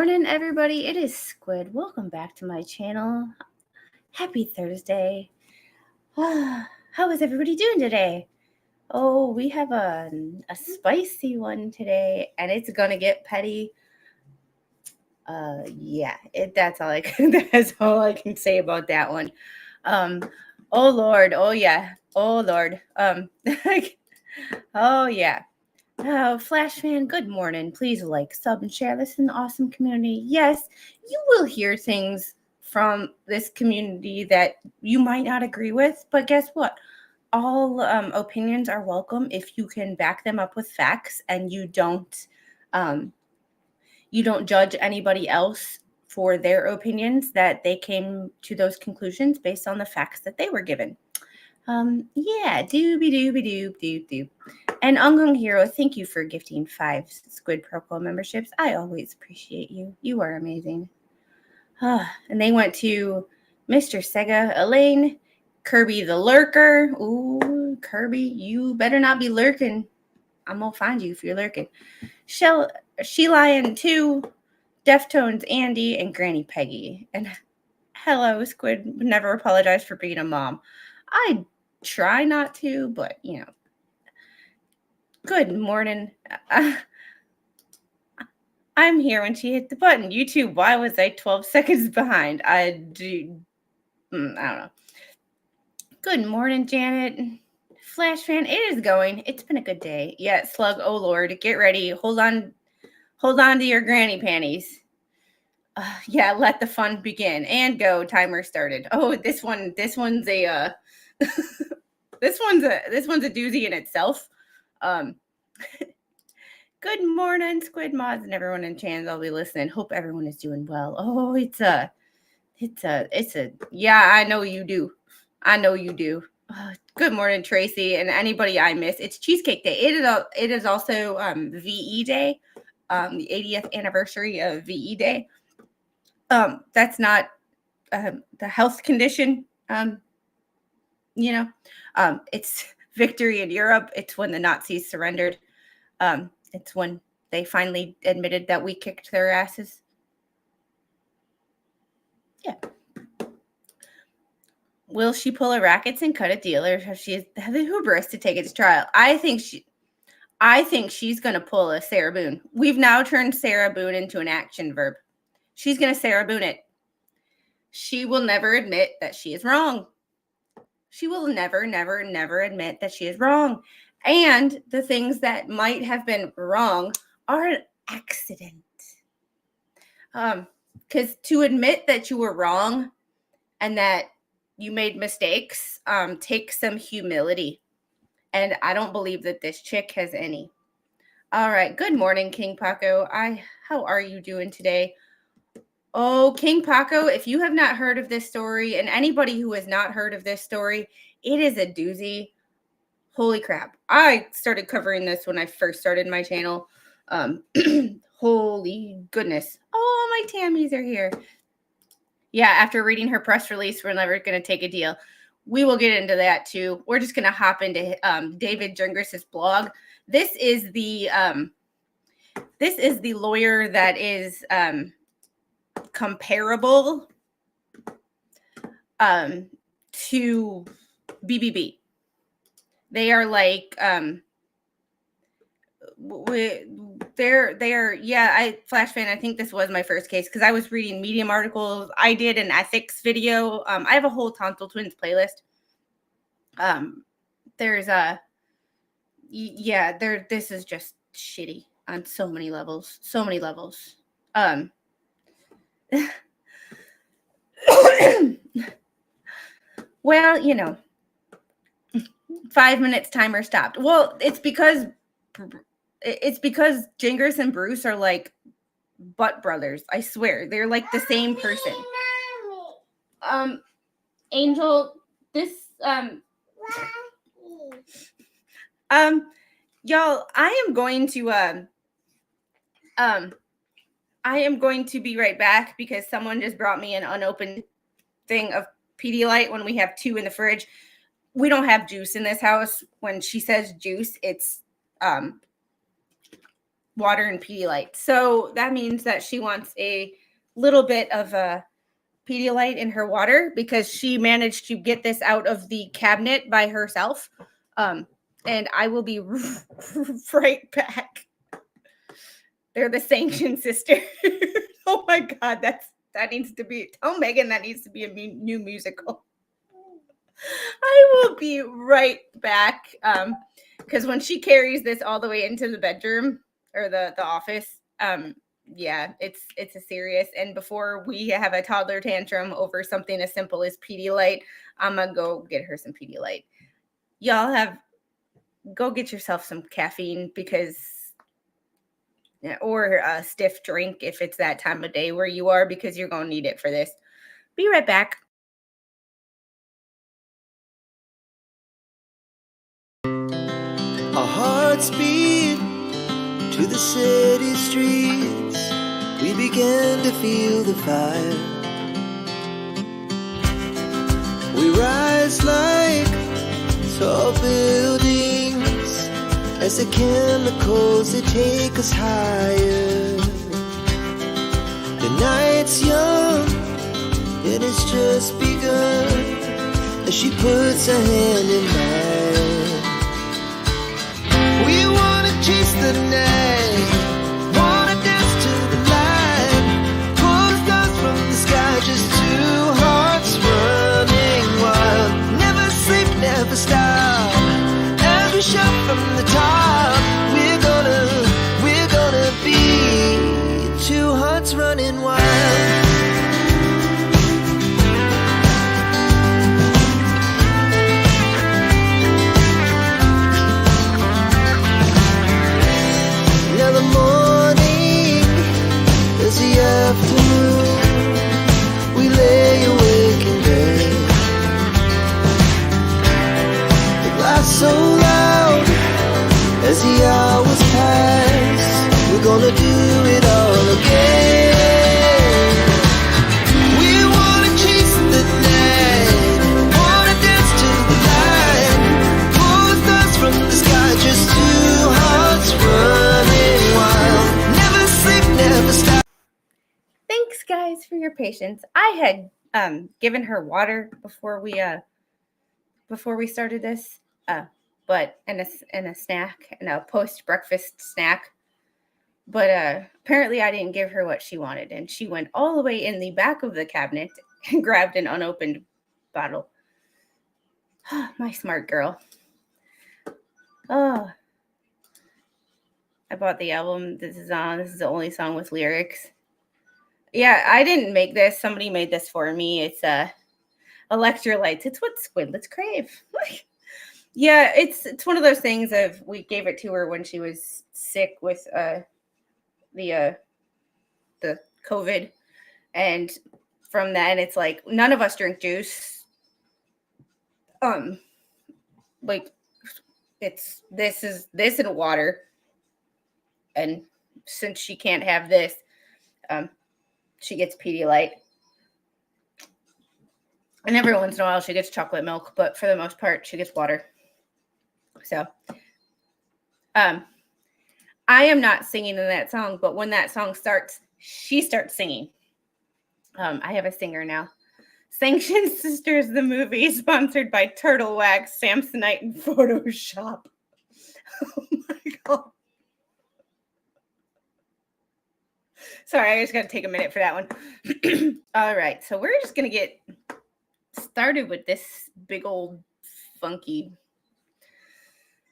morning, everybody. It is Squid. Welcome back to my channel. Happy Thursday. How is everybody doing today? Oh, we have a spicy one today, and it's gonna get petty. That's all I can say about that one. Oh Lord, oh yeah, oh Lord. Oh yeah. Oh, Flash fan, good morning. Please like, sub, and share. This is an awesome community. Yes, you will hear things from this community that you might not agree with, but guess what? All opinions are welcome if you can back them up with facts and you don't judge anybody else for their opinions, that they came to those conclusions based on the facts that they were given. Doobie. And Ungung Hero, thank you for gifting 5 Squid Protocol memberships. I always appreciate you. You are amazing. And they went to Mr. Sega, Elaine, Kirby the Lurker. Ooh, Kirby, you better not be lurking. I'm gonna find you if you're lurking. She Lion 2, Deftones Andy, and Granny Peggy. And hello, Squid. Never apologize for being a mom. I try not to, but you know. Good morning. I'm here when she hit the button. YouTube, why was I 12 seconds behind? I don't know. Good morning, Janet. Flash fan, it is going. It's been a good day. Yeah, Slug, oh Lord, get ready. Hold on to your granny panties. Yeah, let the fun begin. And go. Timer started. Oh, this one's a this one's a doozy in itself. Good morning, Squid Mods and everyone in channels. I'll be listening. Hope everyone is doing well. Oh, yeah, I know you do. Good morning, Tracy, and anybody I miss. It's Cheesecake Day. It is also VE Day, the 80th anniversary of VE Day. That's not the health condition. It's victory in Europe. It's when the Nazis surrendered. It's when they finally admitted that we kicked their asses. Yeah. Will she pull a rackets and cut a deal, or have she have the hubris to take it to trial? I think she's going to pull a Sarah Boone. We've now turned Sarah Boone into an action verb. She's going to Sarah Boone it. She will never admit that she is wrong. She will never admit that she is wrong. And the things that might have been wrong are an accident. Because to admit that you were wrong and that you made mistakes takes some humility. And I don't believe that this chick has any. All right. Good morning, King Paco. How are you doing today? Oh, King Paco, if you have not heard of this story, and anybody who has not heard of this story, it is a doozy. Holy crap. I started covering this when I first started my channel. Holy goodness. Oh, my Tammies are here. Yeah, after reading her press release, we're never going to take a deal. We will get into that too. We're just going to hop into David Gingras' blog. This is the lawyer that is comparable to BBB. They are like Flash fan, I think this was my first case because I was reading Medium articles. I did an ethics video. I have a whole Tonsil Twins playlist. This is just shitty on so many levels. Well, 5 minutes timer stopped. Well, it's because Jingris and Bruce are like butt brothers. I swear. They're like the same person. Angel, this y'all, I am going to be right back because someone just brought me an unopened thing of Pedialyte when we have 2 in the fridge. We don't have juice in this house. When she says juice, it's water and Pedialyte. So that means that she wants a little bit of a Pedialyte in her water because she managed to get this out of the cabinet by herself. And I will be right back. They're the Sanction sisters. Oh my God, that needs to be. Tell Megan that needs to be a new musical. I will be right back. Because when she carries this all the way into the bedroom or the office, yeah, it's a serious. And before we have a toddler tantrum over something as simple as Pedialyte, I'm gonna go get her some Pedialyte. Y'all go get yourself some caffeine or a stiff drink if it's that time of day where you are, because you're gonna need it for this. Be right back. Our hearts beat to the city streets. We began to feel the fire. We rise like tall buildings as the chemicals, they take us higher. The night's young and it's just begun as she puts her hand in mine. We wanna chase the night, wanna dance to the light, pull stars from the sky, just two hearts running wild. Never sleep, never stop, as we shout from the top. We're gonna be two hearts running wild. Afternoon, we lay awake in bed. The glass so loud as the hours pass. We're gonna do it all again. We wanna chase the night, wanna dance to the light, pull the stars from the sky, just two hearts running wild. Never sleep, never stop. Thanks, guys, for your patience. I had given her water before we started this, but and a snack and a post breakfast snack. But apparently, I didn't give her what she wanted, and she went all the way in the back of the cabinet and grabbed an unopened bottle. My smart girl. Oh, I bought the album this is on. This is the only song with lyrics. Yeah, I didn't make this. Somebody made this for me. It's electrolytes. It's what squidlets crave. Yeah, it's one of those things of we gave it to her when she was sick with the COVID, and from then it's like none of us drink juice. Like it's this and water, and since she can't have this, she gets Pedialyte. And every once in a while she gets chocolate milk, but for the most part she gets water. So I am not singing in that song, but when that song starts, she starts singing. I have a singer now. Sanction Sisters, the movie, sponsored by Turtle Wax, Samsonite, and Photoshop. Oh my God. Sorry, I just got to take a minute for that one. All right, so we're just going to get started with this big old funky.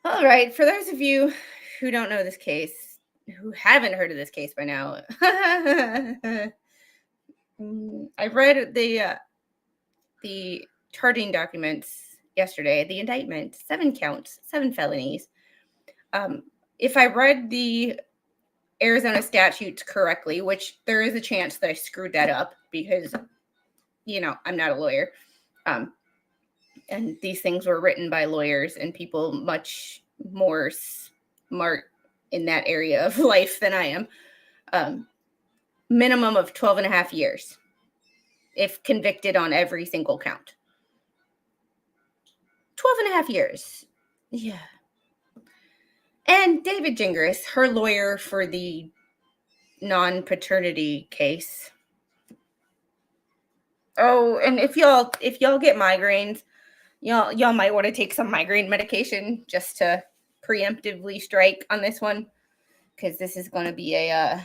All right, for those of you who don't know this case, who haven't heard of this case by now, I read the charging documents yesterday, the indictment, 7 counts, 7 felonies. If I read the Arizona statutes correctly, which there is a chance that I screwed that up because, I'm not a lawyer. And these things were written by lawyers and people much more smart in that area of life than I am. Minimum of 12 and a half years if convicted on every single count. 12 and a half years. Yeah. And David Gingras, her lawyer for the non-paternity case. Oh, and if y'all get migraines, y'all might want to take some migraine medication just to preemptively strike on this one, because this is going to be a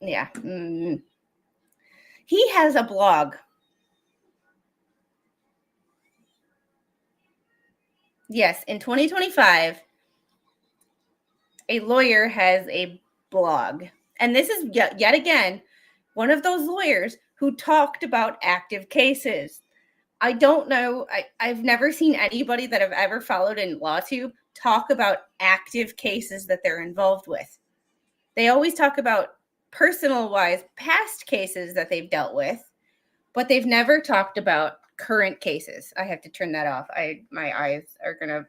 yeah. He has a blog. Yes, in 2025, a lawyer has a blog. And this is yet again one of those lawyers who talked about active cases. I don't know. I've never seen anybody that I've ever followed in LawTube talk about active cases that they're involved with. They always talk about personal-wise past cases that they've dealt with, but they've never talked about current cases. I have to turn that off. My eyes are gonna.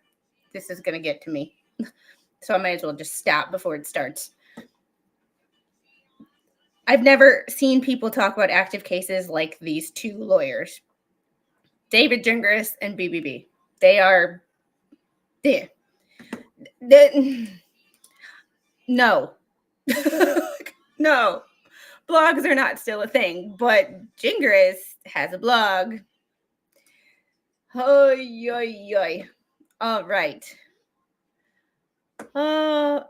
This is gonna get to me, so I might as well just stop before it starts. I've never seen people talk about active cases like these two lawyers, David Gingras and BBB. They are, no, no, blogs are not still a thing, but Gingras has a blog. Oh, yoy. All right. Patrick,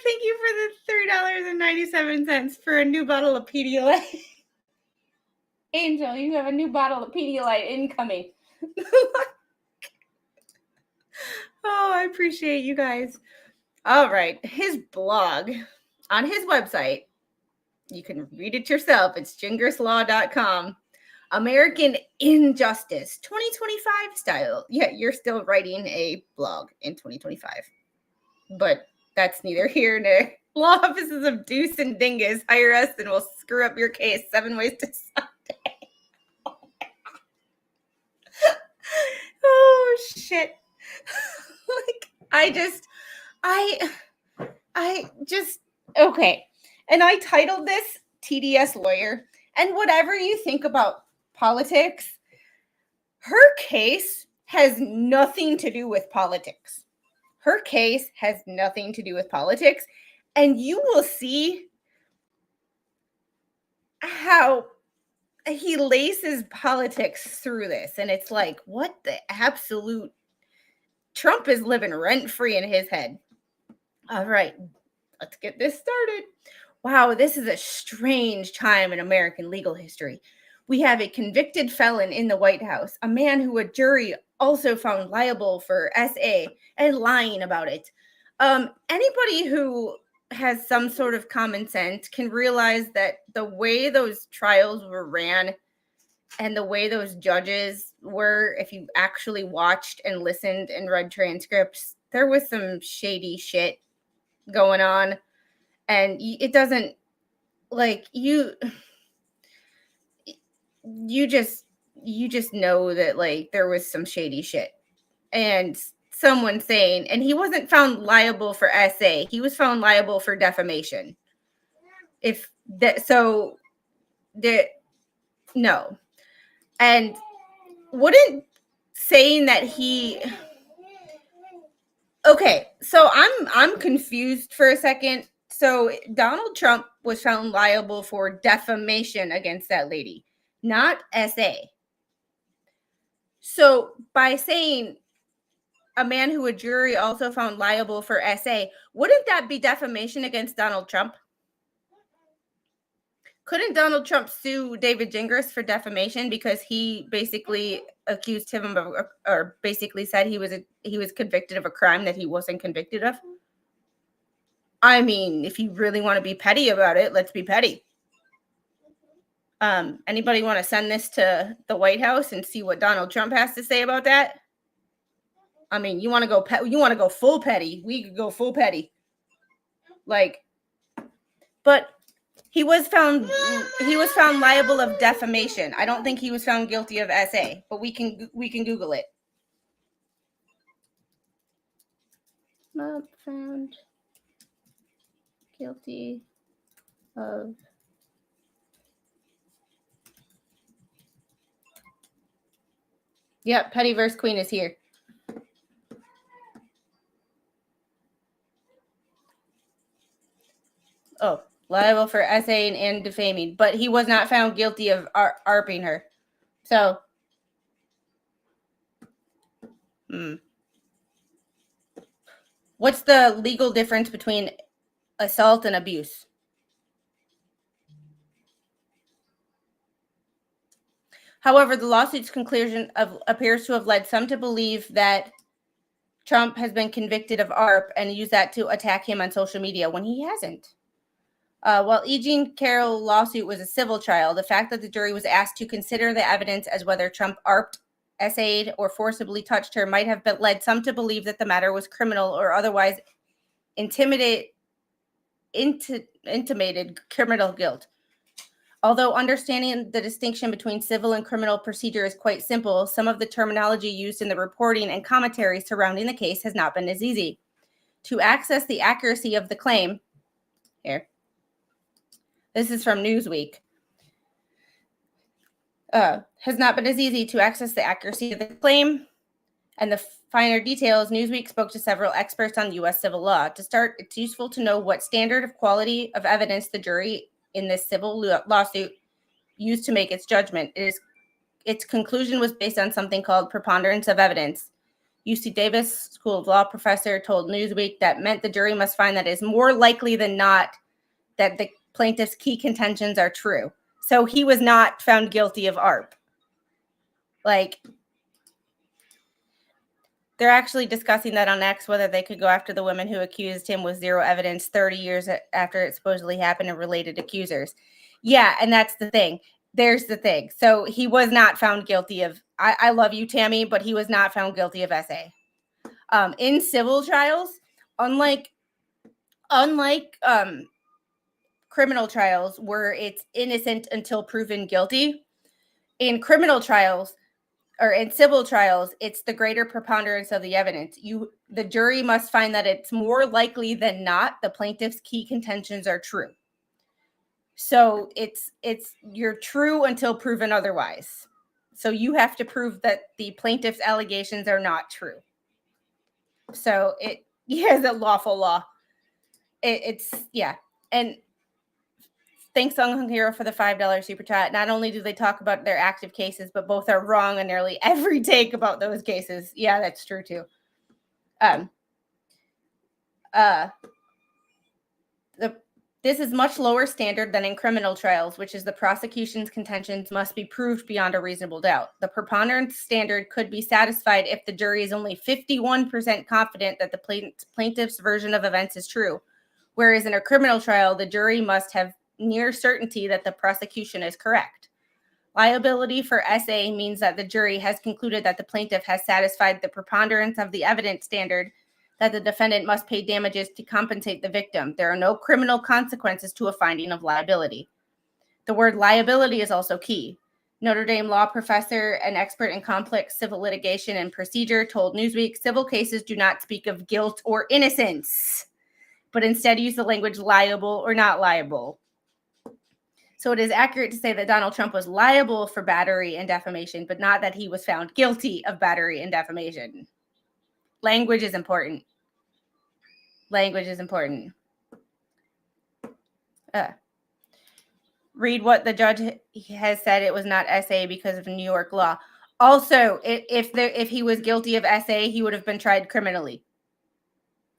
thank you for the $3.97 for a new bottle of Pedialyte. Angel, you have a new bottle of Pedialyte incoming. Oh, I appreciate you guys. All right. His blog on his website, you can read it yourself. It's jingrislaw.com. American Injustice 2025 style. Yeah, you're still writing a blog in 2025. But that's neither here nor law offices of Deuce and Dingus. Hire us and we'll screw up your case 7 ways to Sunday. Oh, shit. I just, okay. And I titled this TDS Lawyer. And whatever you think about politics, her case has nothing to do with politics. Her case has nothing to do with politics. And you will see how he laces politics through this. And it's like, what the absolute... Trump is living rent-free in his head. All right, let's get this started. Wow, this is a strange time in American legal history. We have a convicted felon in the White House, a man who a jury also found liable for SA and lying about it. Anybody who has some sort of common sense can realize that the way those trials were ran and the way those judges were, if you actually watched and listened and read transcripts, there was some shady shit going on. And it doesn't, like, you just know that, like, there was some shady shit. And someone saying, and he wasn't found liable for SA, he was found liable for defamation. No. And wouldn't saying that he... Okay, so I'm confused for a second. So Donald Trump was found liable for defamation against that lady, not SA. So by saying a man who a jury also found liable for SA, wouldn't that be defamation against Donald Trump? Couldn't Donald Trump sue David Gingras for defamation because he basically accused him of, or basically said he was convicted of a crime that he wasn't convicted of? I mean, if you really want to be petty about it, let's be petty. Anybody want to send this to the White House and see what Donald Trump has to say about that? I mean, you want to go full petty? We could go full petty. Like, but he was found liable of defamation. I don't think he was found guilty of SA, but we can Google it. Not found guilty of Yep, Petty vs. Queen is here. Oh, liable for essaying and defaming, but he was not found guilty of ARPing her. So, what's the legal difference between assault and abuse? However, the lawsuit's conclusion appears to have led some to believe that Trump has been convicted of ARP and use that to attack him on social media when he hasn't. While E. Jean Carroll lawsuit was a civil trial, the fact that the jury was asked to consider the evidence as whether Trump ARPed, essayed, or forcibly touched her might have led some to believe that the matter was criminal or otherwise intimated criminal guilt. Although understanding the distinction between civil and criminal procedure is quite simple, some of the terminology used in the reporting and commentary surrounding the case has not been as easy. To access the accuracy of the claim, here, this is from Newsweek, has not been as easy to access the accuracy of the claim and the finer details. Newsweek spoke to several experts on U.S. civil law. To start, it's useful to know what standard of quality of evidence the jury in this civil lawsuit used to make its judgment. Its conclusion was based on something called preponderance of evidence. UC Davis School of Law professor told Newsweek that meant the jury must find that it is more likely than not that the plaintiff's key contentions are true. So he was not found guilty of ARP. Like, they're actually discussing that on X, whether they could go after the women who accused him with zero evidence 30 years after it supposedly happened and related accusers. Yeah, and that's the thing. There's the thing. So he was not found guilty of, I love you, Tammy, but he was not found guilty of essay. In civil trials, unlike criminal trials where it's innocent until proven guilty, in criminal trials, or in civil trials, it's the greater preponderance of the evidence. The jury must find that it's more likely than not the plaintiff's key contentions are true. So it's you're true until proven otherwise. So you have to prove that the plaintiff's allegations are not true. So it is a lawful law. It's yeah. And thanks, Unhinged Hero, for the $5 super chat. Not only do they talk about their active cases, but both are wrong on nearly every take about those cases. Yeah, that's true too. This is much lower standard than in criminal trials, which is the prosecution's contentions must be proved beyond a reasonable doubt. The preponderance standard could be satisfied if the jury is only 51% confident that the plaintiff's version of events is true, whereas in a criminal trial, the jury must have near certainty that the prosecution is correct. Liability for SA means that the jury has concluded that the plaintiff has satisfied the preponderance of the evidence standard that the defendant must pay damages to compensate the victim. There are no criminal consequences to a finding of liability. The word liability is also key. Notre Dame law professor and expert in complex civil litigation and procedure told Newsweek, civil cases do not speak of guilt or innocence, but instead use the language liable or not liable. So it is accurate to say that Donald Trump was liable for battery and defamation, but not that he was found guilty of battery and defamation. Language is important. Language is important. Read what the judge has said. It was not SA because of New York law. Also, if he was guilty of SA, he would have been tried criminally.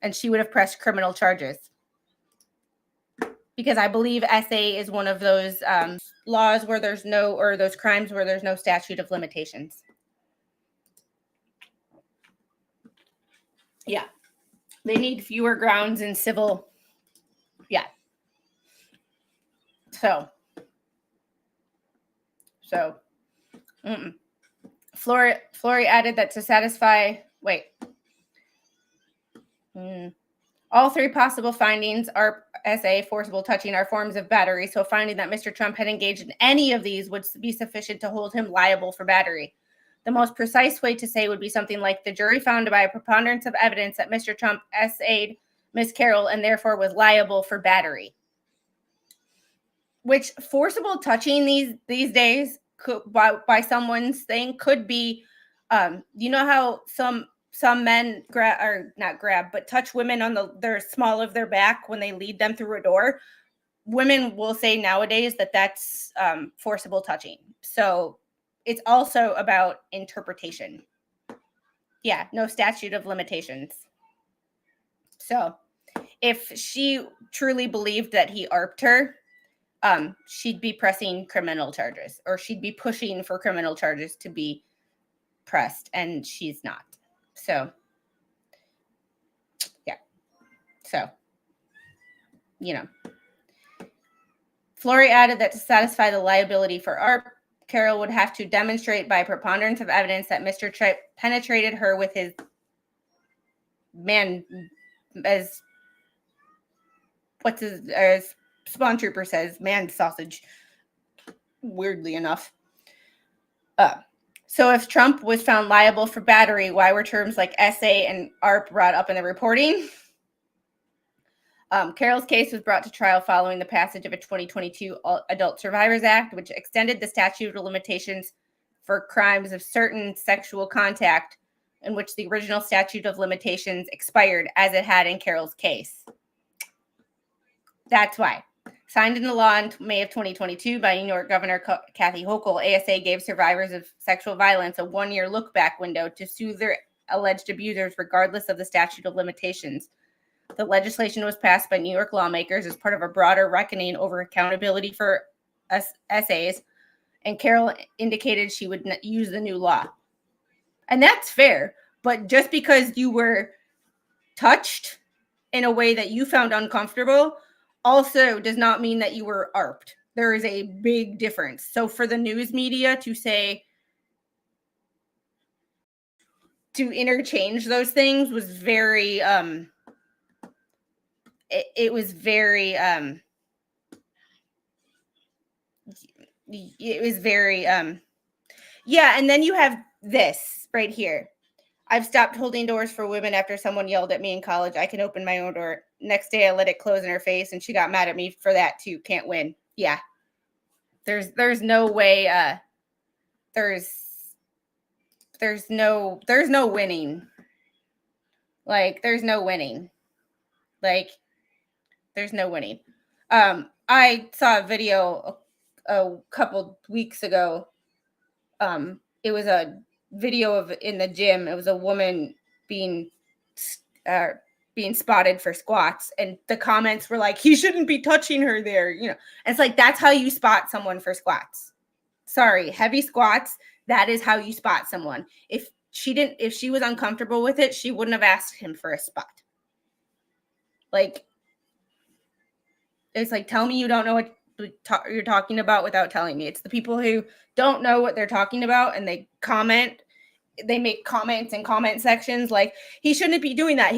And she would have pressed criminal charges. Because I believe SA is one of those laws where there's no, or those crimes where there's no statute of limitations. Yeah. They need fewer grounds in civil. Yeah. So. Flory added that to satisfy, all three possible findings are SA, forcible touching, are forms of battery. So finding that Mr. Trump had engaged in any of these would be sufficient to hold him liable for battery. The most precise way to say would be something like the jury found by a preponderance of evidence that Mr. Trump SA'd Ms. Carroll and therefore was liable for battery. Which forcible touching these days could, by someone's thing could be You know how some men touch women on their small of their back when they lead them through a door. Women will say nowadays that that's forcible touching. So it's also about interpretation. Yeah, no statute of limitations. So if she truly believed that he arped her, she'd be pressing criminal charges, or she'd be pushing for criminal charges to be pressed, and she's not. So, yeah. So, Flory added that to satisfy the liability for ARP, Carroll would have to demonstrate by preponderance of evidence that Mr. Tripp penetrated her with his as Spawn Trooper says, man sausage. Weirdly enough. So if Trump was found liable for battery, why were terms like SA and ARP brought up in the reporting? Carroll's case was brought to trial following the passage of a 2022 Adult Survivors Act, which extended the statute of limitations for crimes of certain sexual contact, in which the original statute of limitations expired, as it had in Carroll's case. That's why. Signed into law in May of 2022 by New York Governor Kathy Hochul, ASA gave survivors of sexual violence a 1-year look-back window to sue their alleged abusers regardless of the statute of limitations. The legislation was passed by New York lawmakers as part of a broader reckoning over accountability for SAs, and Carroll indicated she would use the new law. And that's fair, but just because you were touched in a way that you found uncomfortable also does not mean that you were ARPed. There is a big difference. So for the news media to say, to interchange those things was very, it was very, yeah. And then you have this right here. I've stopped holding doors for women after someone yelled at me in college. I can open my own door. Next day I let it close in her face and she got mad at me for that too. Can't win. Yeah. There's no way, there's no winning. Like, there's no winning. Like, there's no winning. I saw a video a couple weeks ago. It was a video of in the gym. It was a woman being spotted for squats, and the comments were like, he shouldn't be touching her there. And it's like, that's how you spot someone for squats. Sorry, heavy squats. That is how you spot someone. If she was uncomfortable with it, she wouldn't have asked him for a spot. Like, it's like, tell me you don't know what you're talking about without telling me. It's the people who don't know what they're talking about and they make comments in comment sections like, he shouldn't be doing that.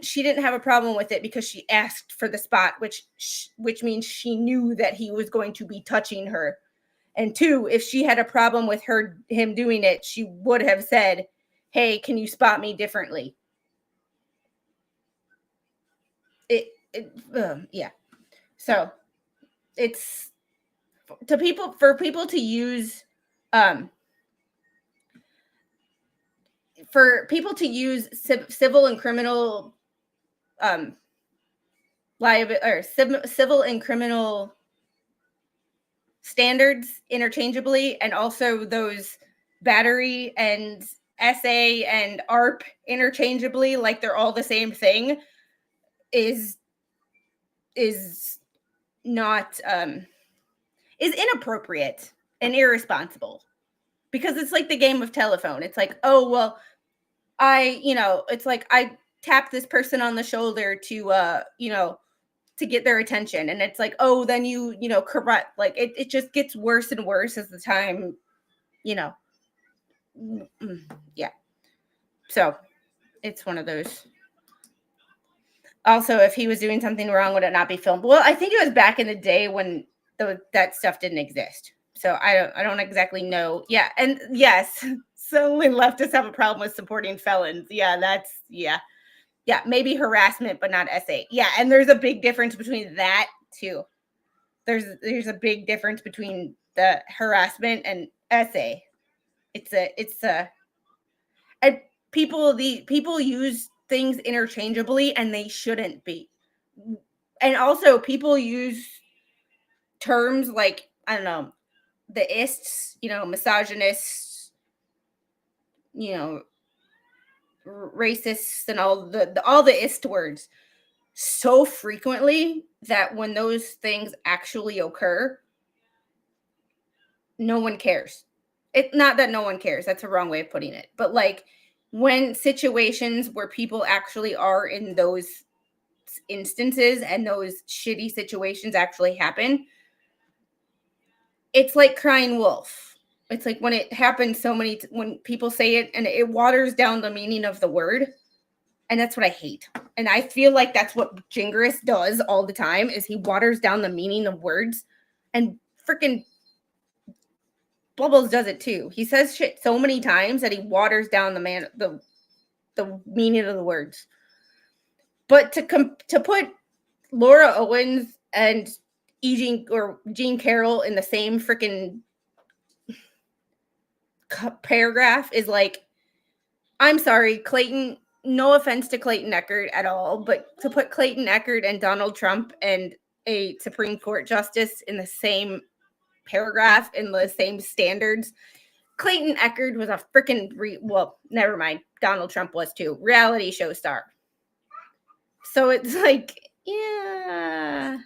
She didn't have a problem with it because she asked for the spot, which means she knew that he was going to be touching her. And 2, if she had a problem with him doing it, she would have said, hey, can you spot me differently? Yeah. So it's for people to use civil and criminal liability or civil and criminal standards interchangeably, and also those battery and SA and ARP interchangeably, like they're all the same thing, is not is inappropriate and irresponsible, because it's like the game of telephone. It's like, oh well, it's like I tap this person on the shoulder to get their attention, and it's like, oh, then correct. Like it just gets worse and worse as the time, yeah. So it's one of those. Also, if he was doing something wrong, would it not be filmed? Well, I think it was back in the day when that stuff didn't exist. So I don't exactly know. Yeah, and yes, so when leftists have a problem with supporting felons. Yeah, maybe harassment, but not SA. Yeah, and there's a big difference between that too. There's a big difference between the harassment and SA. And people use things interchangeably and they shouldn't be. And also people use terms like, I don't know, the ists, misogynists, racists, and all the ist words so frequently that when those things actually occur, no one cares. It's not that no one cares. That's a wrong way of putting it. But like when situations where people actually are in those instances and those shitty situations actually happen, it's like crying wolf. It's like when it happens when people say it and it waters down the meaning of the word. And that's what I hate. And I feel like that's what Gingras does all the time, is he waters down the meaning of words. And freaking Bubbles does it too. He says shit so many times that he waters down the meaning of the words. But to put Laura Owens and Jean Carroll in the same freaking paragraph is like, I'm sorry, Clayton. No offense to Clayton Echard at all, but to put Clayton Echard and Donald Trump and a Supreme Court justice in the same paragraph, in the same standards. Clayton Echard was a freaking never mind. Donald Trump was too. Reality show star. So it's like, yeah.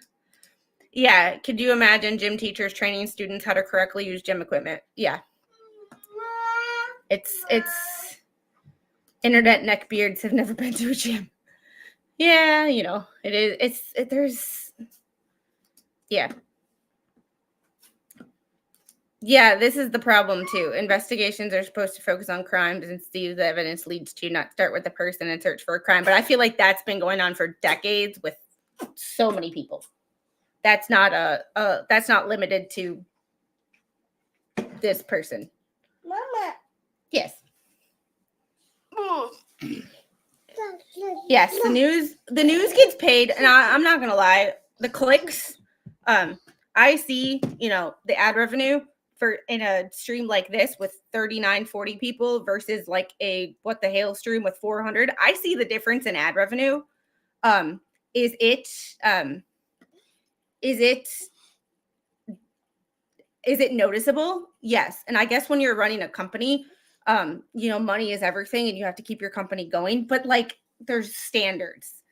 Could you imagine gym teachers training students how to correctly use gym equipment? Yeah. It's internet neckbeards have never been to a gym. Yeah, it is. This is the problem too. Investigations are supposed to focus on crimes and see the evidence leads to, not start with the person and search for a crime. But I feel like that's been going on for decades with so many people. That's not that's not limited to this person. Mama. Yes. Yes, the news gets paid, and I'm not gonna lie, the clicks, I see, the ad revenue for in a stream like this with 39-40 people versus like a what the hell stream with 400. I see the difference in ad revenue. Is it noticeable? Yes. And I guess when you're running a company, money is everything and you have to keep your company going, but like there's standards.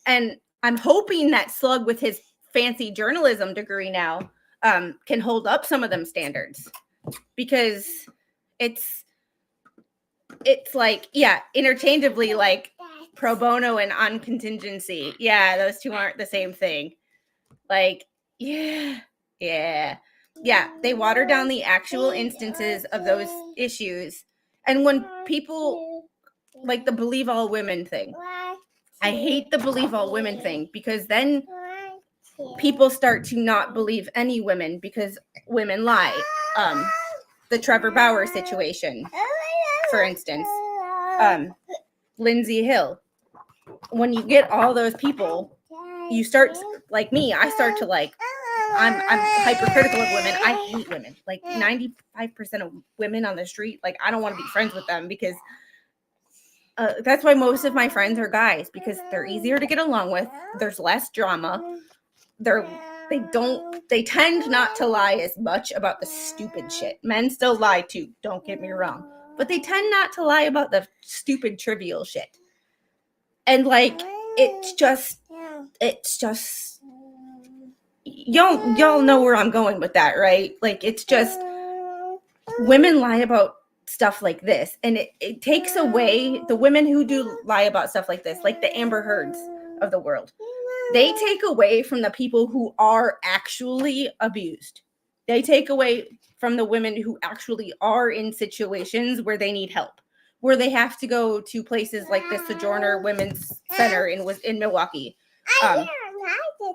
And I'm hoping that Slug with his fancy journalism degree now can hold up some of them standards, because it's like, interchangeably, like pro bono and on contingency. Yeah, those two aren't the same thing. Like, yeah. They water down the actual instances of those issues. And when people like the believe all women thing, I hate the believe all women thing, because then people start to not believe any women because women lie. The Trevor Bauer situation, for instance, Lindsay Hill. When you get all those people, you start, like me, I start to like, I'm hypercritical of women. I hate women. Like 95% of women on the street, like I don't want to be friends with them, because that's why most of my friends are guys, because they're easier to get along with. There's less drama. They tend not to lie as much about the stupid shit. Men still lie too, don't get me wrong, but they tend not to lie about the stupid trivial shit. And like, it's just y'all know where I'm going with that, right? Like, it's just women lie about stuff like this, and it takes away the women who do lie about stuff like this, like the Amber Heards of the world. They take away from the people who are actually abused. They take away from the women who actually are in situations where they need help, where they have to go to places like the Sojourner Women's Center in Milwaukee.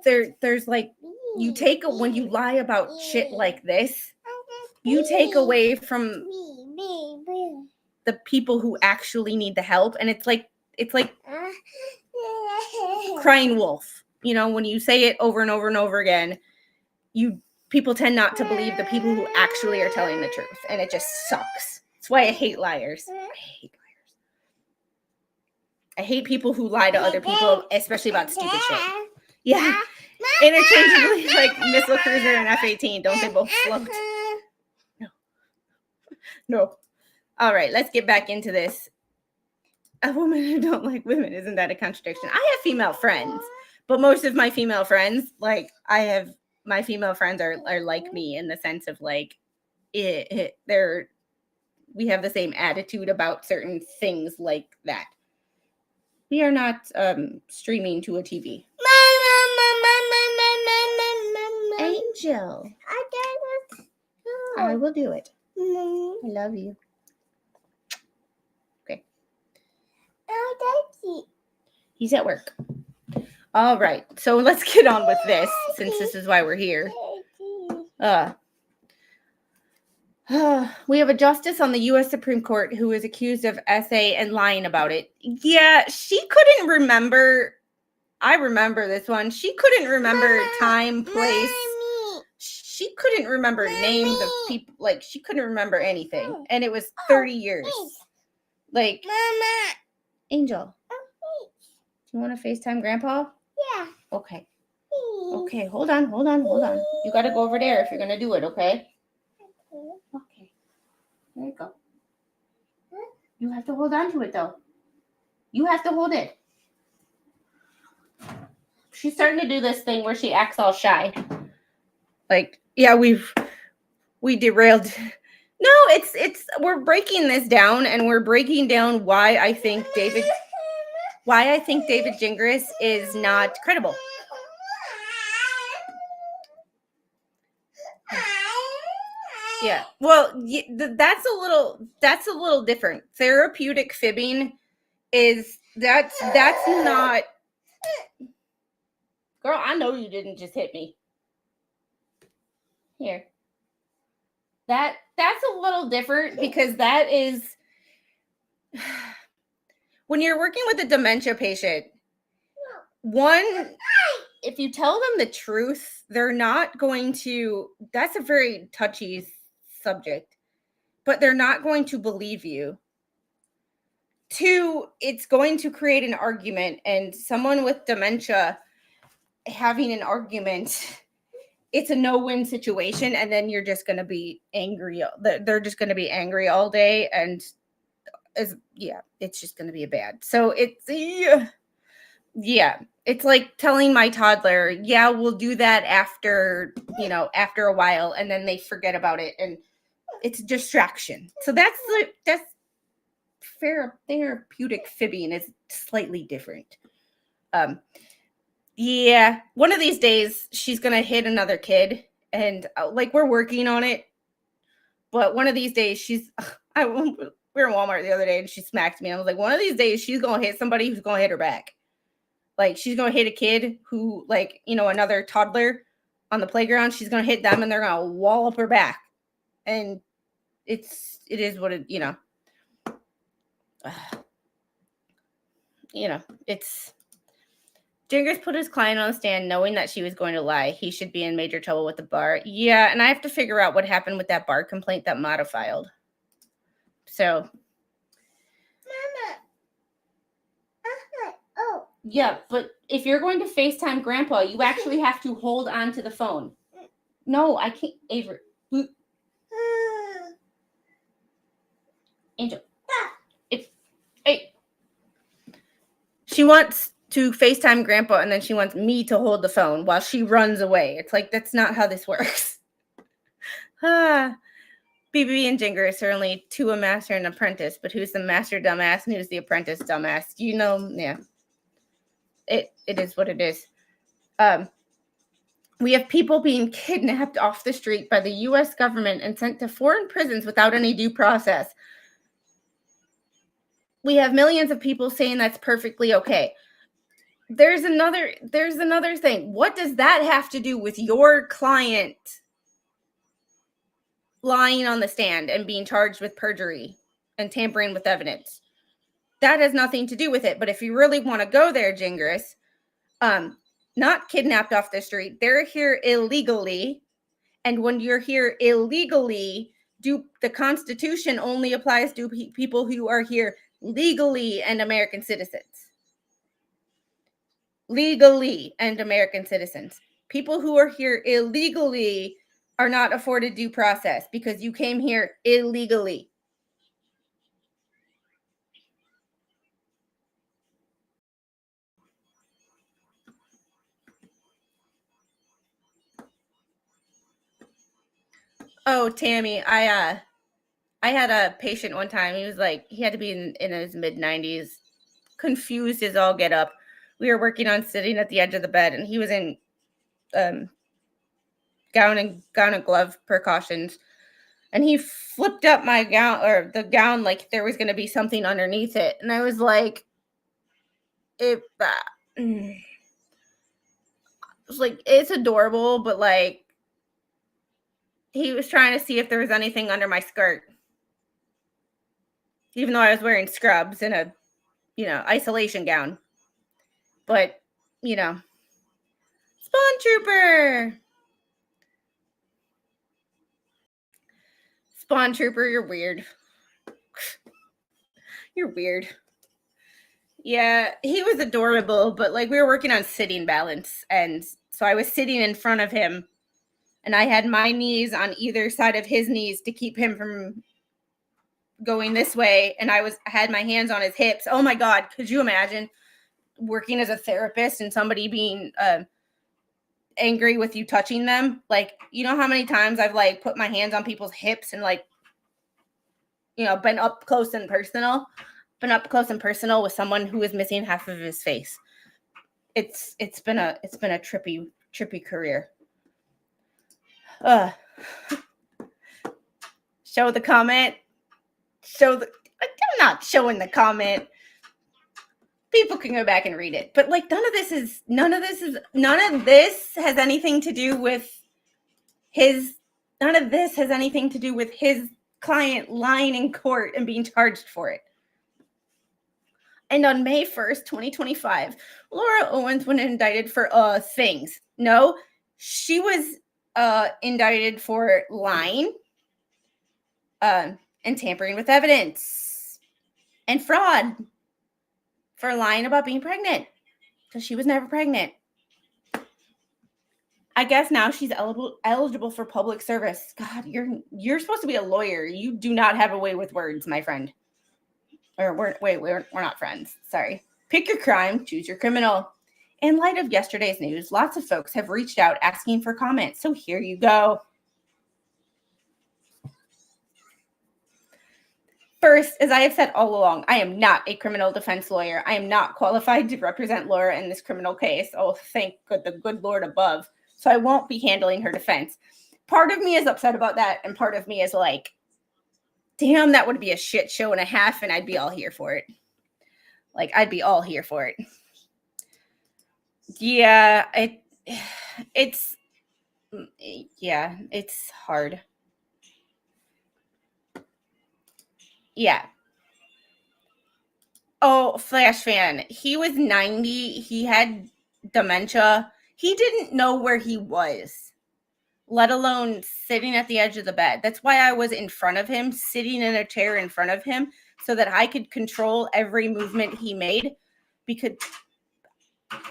There's like, when you lie about shit like this, you take away from the people who actually need the help. And it's like crying wolf. When you say it over and over and over again, people tend not to believe the people who actually are telling the truth. And it just sucks. It's That's why I hate liars. I hate people who lie to other people, especially about stupid shit. Yeah. Interchangeably like missile cruiser and F-18. Don't they both float? No. All right, let's get back into this. A woman who don't like women, isn't that a contradiction? I have female friends, but most of my female friends, like my female friends are like me in the sense of like we have the same attitude about certain things like that. We are not streaming to a TV. Angel. I will do it. I love you. Okay. He's at work. All right. So let's get on with this, since this is why we're here. We have a justice on the U.S. Supreme Court who is accused of essay and lying about it. Yeah, she couldn't remember. I remember this one. She couldn't remember time, place. She couldn't remember names of people. Like, she couldn't remember anything. And it was 30 years. Like, Mama. Angel. Do you want to FaceTime Grandpa? Yeah. Okay. Okay, hold on. You got to go over there if you're going to do it, okay? Okay. There you go. You have to hold on to it, though. You have to hold it. She's starting to do this thing where she acts all shy. Like, yeah, we derailed. No, it's we're breaking this down, and we're breaking down why I think David Gingras is not credible. Yeah. Well, that's a little different. Therapeuticfibbing is that's not. Girl, I know you didn't just hit me. Here. That's a little different, because that is when you're working with a dementia patient. One, if you tell them the truth, they're not going to. That's a very touchy subject, but they're not going to believe you. Two, it's going to create an argument, and someone with dementia having an argument, it's a no-win situation, and then you're just going to be angry. They're just going to be angry all day, and it's just going to be bad. So it's it's like telling my toddler, yeah, we'll do that after a while, and then they forget about it, and it's a distraction. So that's therapeuticfibbing is slightly different. Yeah, one of these days she's gonna hit another kid, and like, we're working on it. But one of these days we were in Walmart the other day, and she smacked me. I was like, one of these days she's gonna hit somebody who's gonna hit her back. Like, she's gonna hit a kid who, like, another toddler on the playground. She's gonna hit them, and they're gonna wallop her back. And it is what it, it's. Jingris put his client on the stand knowing that she was going to lie. He should be in major trouble with the bar. Yeah, and I have to figure out what happened with that bar complaint that Mata filed. So. Mama. Oh. Yeah, but if you're going to FaceTime Grandpa, you actually have to hold on to the phone. No, I can't. Avery. Angel. Hey. She wants to FaceTime Grandpa, and then she wants me to hold the phone while she runs away. It's like, that's not how this works. BB and Jingris are only two, a master and an apprentice, but who's the master dumbass and who's the apprentice dumbass? Yeah. It is what it is. We have people being kidnapped off the street by the U.S. government and sent to foreign prisons without any due process. We have millions of people saying that's perfectly okay. There's another thing. What does that have to do with your client lying on the stand and being charged with perjury and tampering with evidence? That has nothing to do with it. But if you really want to go there, Gingras, not kidnapped off the street. They're here illegally. And when you're here illegally, the Constitution only applies to people who are here legally and American citizens. Legally and American citizens. People who are here illegally are not afforded due process because you came here illegally. Oh, Tammy, I had a patient one time. He was like, he had to be in his mid-90s, confused as all get up. We were working on sitting at the edge of the bed, and he was in gown and glove precautions. And he flipped up my gown, or the gown, like there was going to be something underneath it. And I was like, it was like, it's adorable, but like, he was trying to see if there was anything under my skirt. Even though I was wearing scrubs and a, isolation gown. But, Spawn Trooper. Spawn Trooper, you're weird. You're weird. Yeah, he was adorable, but like we were working on sitting balance. And so I was sitting in front of him and I had my knees on either side of his knees to keep him from going this way. And I had my hands on his hips. Oh my God, could you imagine working as a therapist and somebody being angry with you touching them? Like, you know how many times I've like put my hands on people's hips and like, been up close and personal with someone who is missing half of his face. It's been a trippy career. Show the comment. I'm not showing the comment. People can go back and read it. But like none of this has anything to do with his client lying in court and being charged for it. And on May 1st, 2025, Laura Owens was indicted for things. No, she was indicted for lying and tampering with evidence and fraud for lying about being pregnant because she was never pregnant. I guess now she's eligible for public service. God, you're supposed to be a lawyer. You do not have a way with words, my friend. Or we're not friends. Sorry. Pick your crime, choose your criminal. In light of yesterday's news, lots of folks have reached out asking for comments. So here you go. First, as I have said all along, I am not a criminal defense lawyer. I am not qualified to represent Laura in this criminal case. Oh, thank the good Lord above. So I won't be handling her defense. Part of me is upset about that, and part of me is like, damn, that would be a shit show and a half, and I'd be all here for it. Like, I'd be all here for it. Yeah, it's hard. Yeah. Oh, Flash fan. He was 90. He had dementia. He didn't know where he was, let alone sitting at the edge of the bed. That's why I was in front of him, sitting in a chair in front of him, so that I could control every movement he made,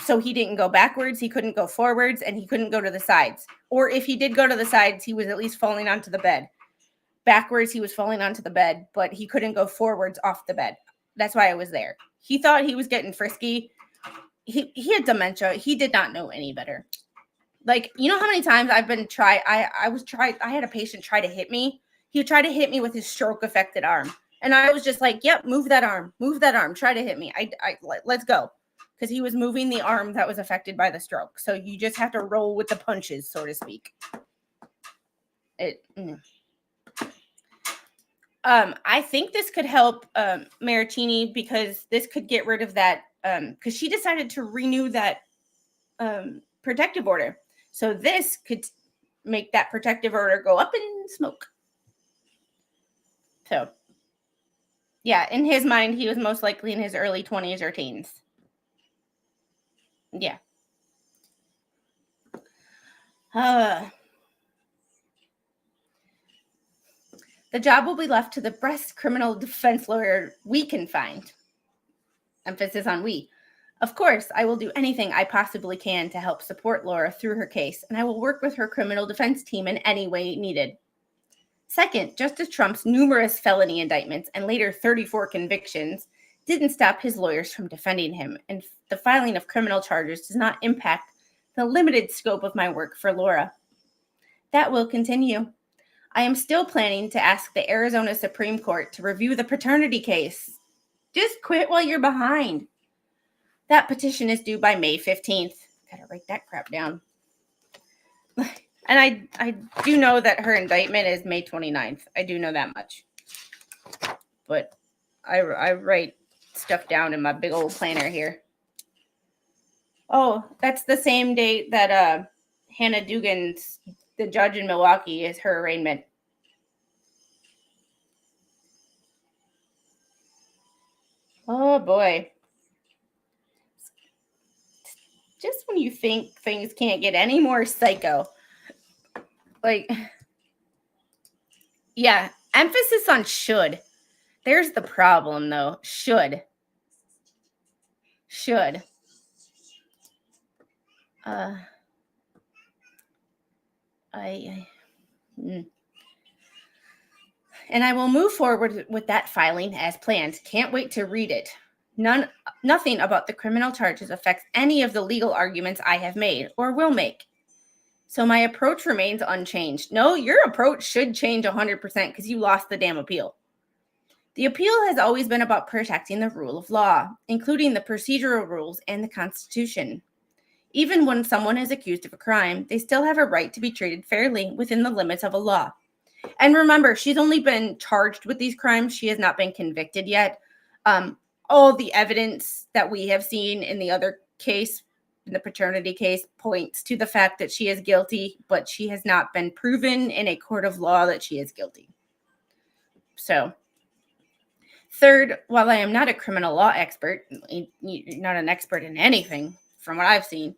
so he didn't go backwards, he couldn't go forwards, and he couldn't go to the sides. Or if he did go to the sides, he was at least falling onto the bed. Backwards, he was falling onto the bed, but he couldn't go forwards off the bed. That's why I was there. He thought he was getting frisky. He had dementia. He did not know any better. Like, you know how many times I've been I had a patient try to hit me. He tried to hit me with his stroke affected arm. And I was just like, yep, move that arm, try to hit me. Let's go. Because he was moving the arm that was affected by the stroke. So you just have to roll with the punches, so to speak. I think this could help Maritini, because this could get rid of that, because she decided to renew that protective order. So this could make that protective order go up in smoke. So, yeah, in his mind, he was most likely in his early 20s or teens. Yeah. The job will be left to the best criminal defense lawyer we can find. Emphasis on we. Of course, I will do anything I possibly can to help support Laura through her case, and I will work with her criminal defense team in any way needed. Second, Justice Trump's numerous felony indictments and later 34 convictions didn't stop his lawyers from defending him, and the filing of criminal charges does not impact the limited scope of my work for Laura. That will continue. I am still planning to ask the Arizona Supreme Court to review the paternity case. Just quit while you're behind. That petition is due by May 15th. Gotta write that crap down. And I do know that her indictment is May 29th. I do know that much. But I write stuff down in my big old planner here. Oh, that's the same date that Hannah Dugan's, the judge in Milwaukee, is her arraignment. Oh boy. Just when you think things can't get any more psycho. Like, yeah, emphasis on should. There's the problem, though. Should. And I will move forward with that filing as planned. Can't wait to read it. Nothing about the criminal charges affects any of the legal arguments I have made or will make. So my approach remains unchanged. No, your approach should change 100% because you lost the damn appeal. The appeal has always been about protecting the rule of law, including the procedural rules and the Constitution. Even when someone is accused of a crime, they still have a right to be treated fairly within the limits of a law. And remember, she's only been charged with these crimes. She has not been convicted yet. All the evidence that we have seen in the other case, in the paternity case, points to the fact that she is guilty, but she has not been proven in a court of law that she is guilty. So, third, while I am not a criminal law expert, not an expert in anything from what I've seen,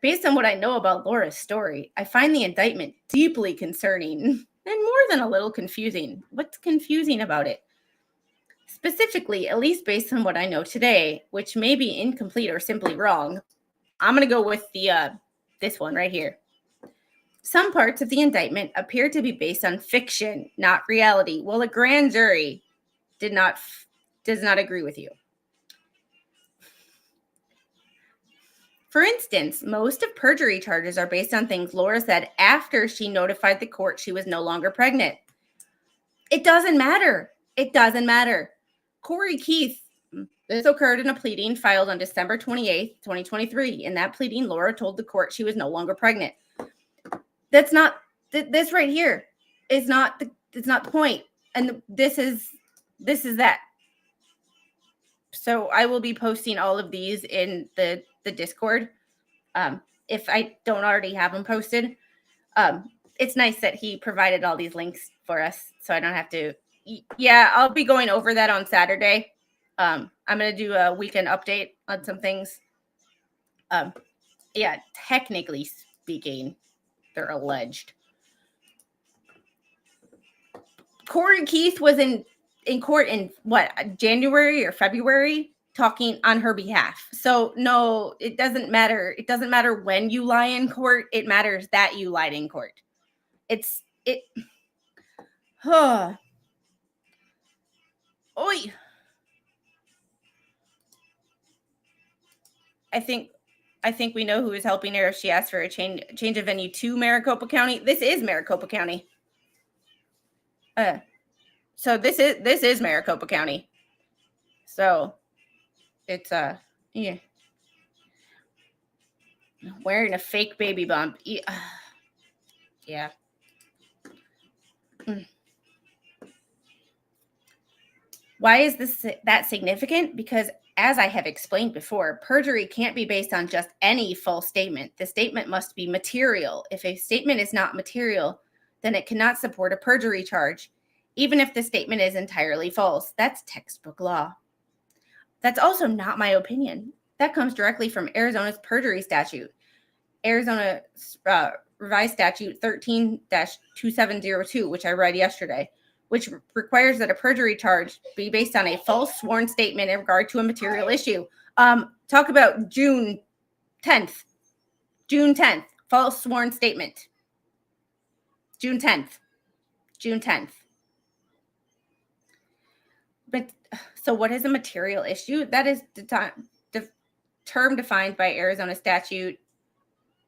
based on what I know about Laura's story, I find the indictment deeply concerning and more than a little confusing. What's confusing about it? Specifically, at least based on what I know today, which may be incomplete or simply wrong, I'm going to go with this one right here. Some parts of the indictment appear to be based on fiction, not reality. Well, a grand jury does not agree with you. For instance, most of perjury charges are based on things Laura said after she notified the court she was no longer pregnant. It doesn't matter. Corey Keith, this occurred in a pleading filed on December 28th, 2023. In that pleading, Laura told the court she was no longer pregnant. That's not, this right here is not the point. And this is that. So I will be posting all of these in the Discord. If I don't already have them posted. It's nice that he provided all these links for us, so I don't have to. Yeah, I'll be going over that on Saturday. I'm going to do a weekend update on some things. Yeah, technically speaking, they're alleged. Corey Keith was in court in January or February talking on her behalf. So no, it doesn't matter. It doesn't matter when you lie in court. It matters that you lied in court. Oi. I think we know who is helping her if she asked for a change of venue to Maricopa County. This is Maricopa County. So this is Maricopa County. So it's yeah. Wearing a fake baby bump. Yeah. Why is that significant? Because as I have explained before, perjury can't be based on just any false statement. The statement must be material. If a statement is not material, then it cannot support a perjury charge, even if the statement is entirely false. That's textbook law. That's also not my opinion. That comes directly from Arizona's perjury statute. Arizona revised statute 13-2702, which I read yesterday, which requires that a perjury charge be based on a false sworn statement in regard to a material issue. Talk about June 10th. June 10th, false sworn statement. June 10th. June 10th. But so what is a material issue? That is the term defined by Arizona statute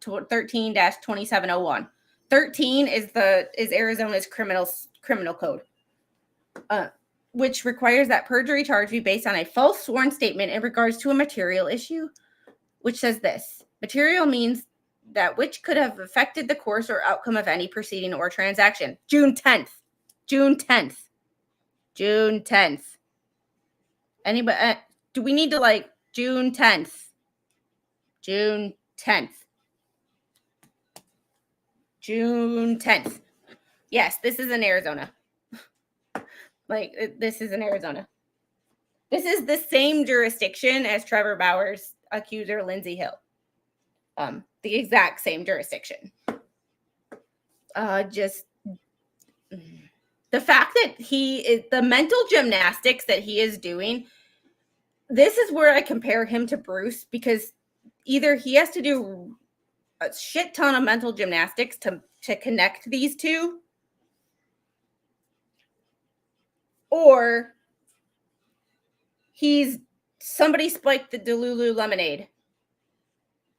13-2701. 13 is Arizona's criminal code, which requires that perjury charge be based on a false sworn statement in regards to a material issue, which says this: material means that which could have affected the course or outcome of any proceeding or transaction. June 10th. June 10th. June 10th. Anybody? Do we need to June 10th? June 10th. June 10th. Yes, this is in Arizona. This is in Arizona. This is the same jurisdiction as Trevor Bauer's accuser, Lindsay Hill. The exact same jurisdiction. Just the fact that the mental gymnastics that he is doing, this is where I compare him to Bruce, because either he has to do a shit ton of mental gymnastics to connect these two, or somebody spiked the Delulu lemonade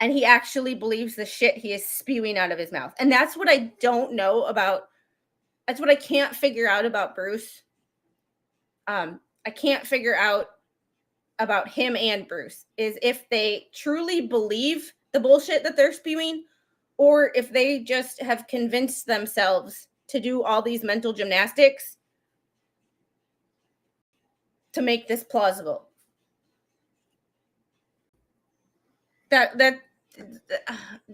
and he actually believes the shit he is spewing out of his mouth. And that's what I don't know about. That's what I can't figure out about Bruce. I can't figure out about him and Bruce is if they truly believe the bullshit that they're spewing, or if they just have convinced themselves to do all these mental gymnastics to make this plausible. Does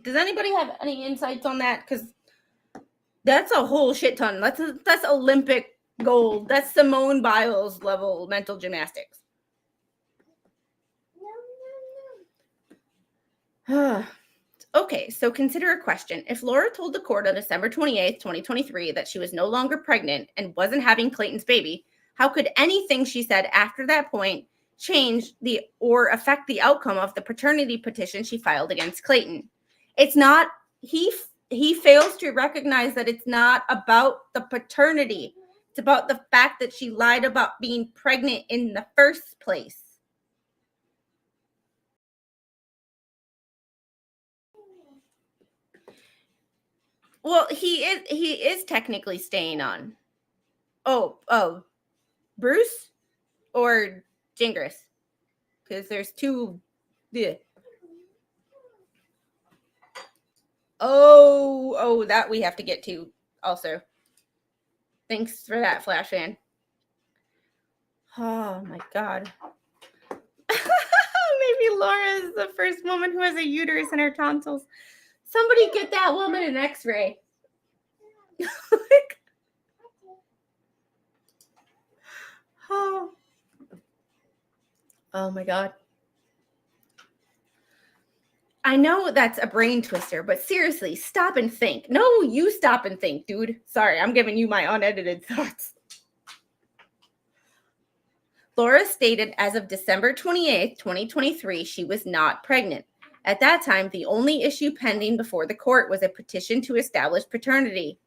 anybody have any insights on that? Because that's a whole shit ton. That's Olympic gold. That's Simone Biles level mental gymnastics. Okay, so consider a question. If Laura told the court on December 28th, 2023 that she was no longer pregnant and wasn't having Clayton's baby, how could anything she said after that point change or affect the outcome of the paternity petition she filed against Clayton? It's not, he fails to recognize that it's not about the paternity. It's about the fact that she lied about being pregnant in the first place. Well, he is technically staying on. Oh, Bruce or Gingras? Because there's two. Yeah. Oh, that we have to get to also. Thanks for that, Flash fan. Oh my God. Maybe Laura is the first woman who has a uterus in her tonsils. Somebody get that woman an X-ray. Oh my God. I know that's a brain twister, but seriously, stop and think. No, you stop and think, dude. Sorry, I'm giving you my unedited thoughts. Laura stated as of December 28th, 2023, she was not pregnant. At that time, the only issue pending before the court was a petition to establish paternity.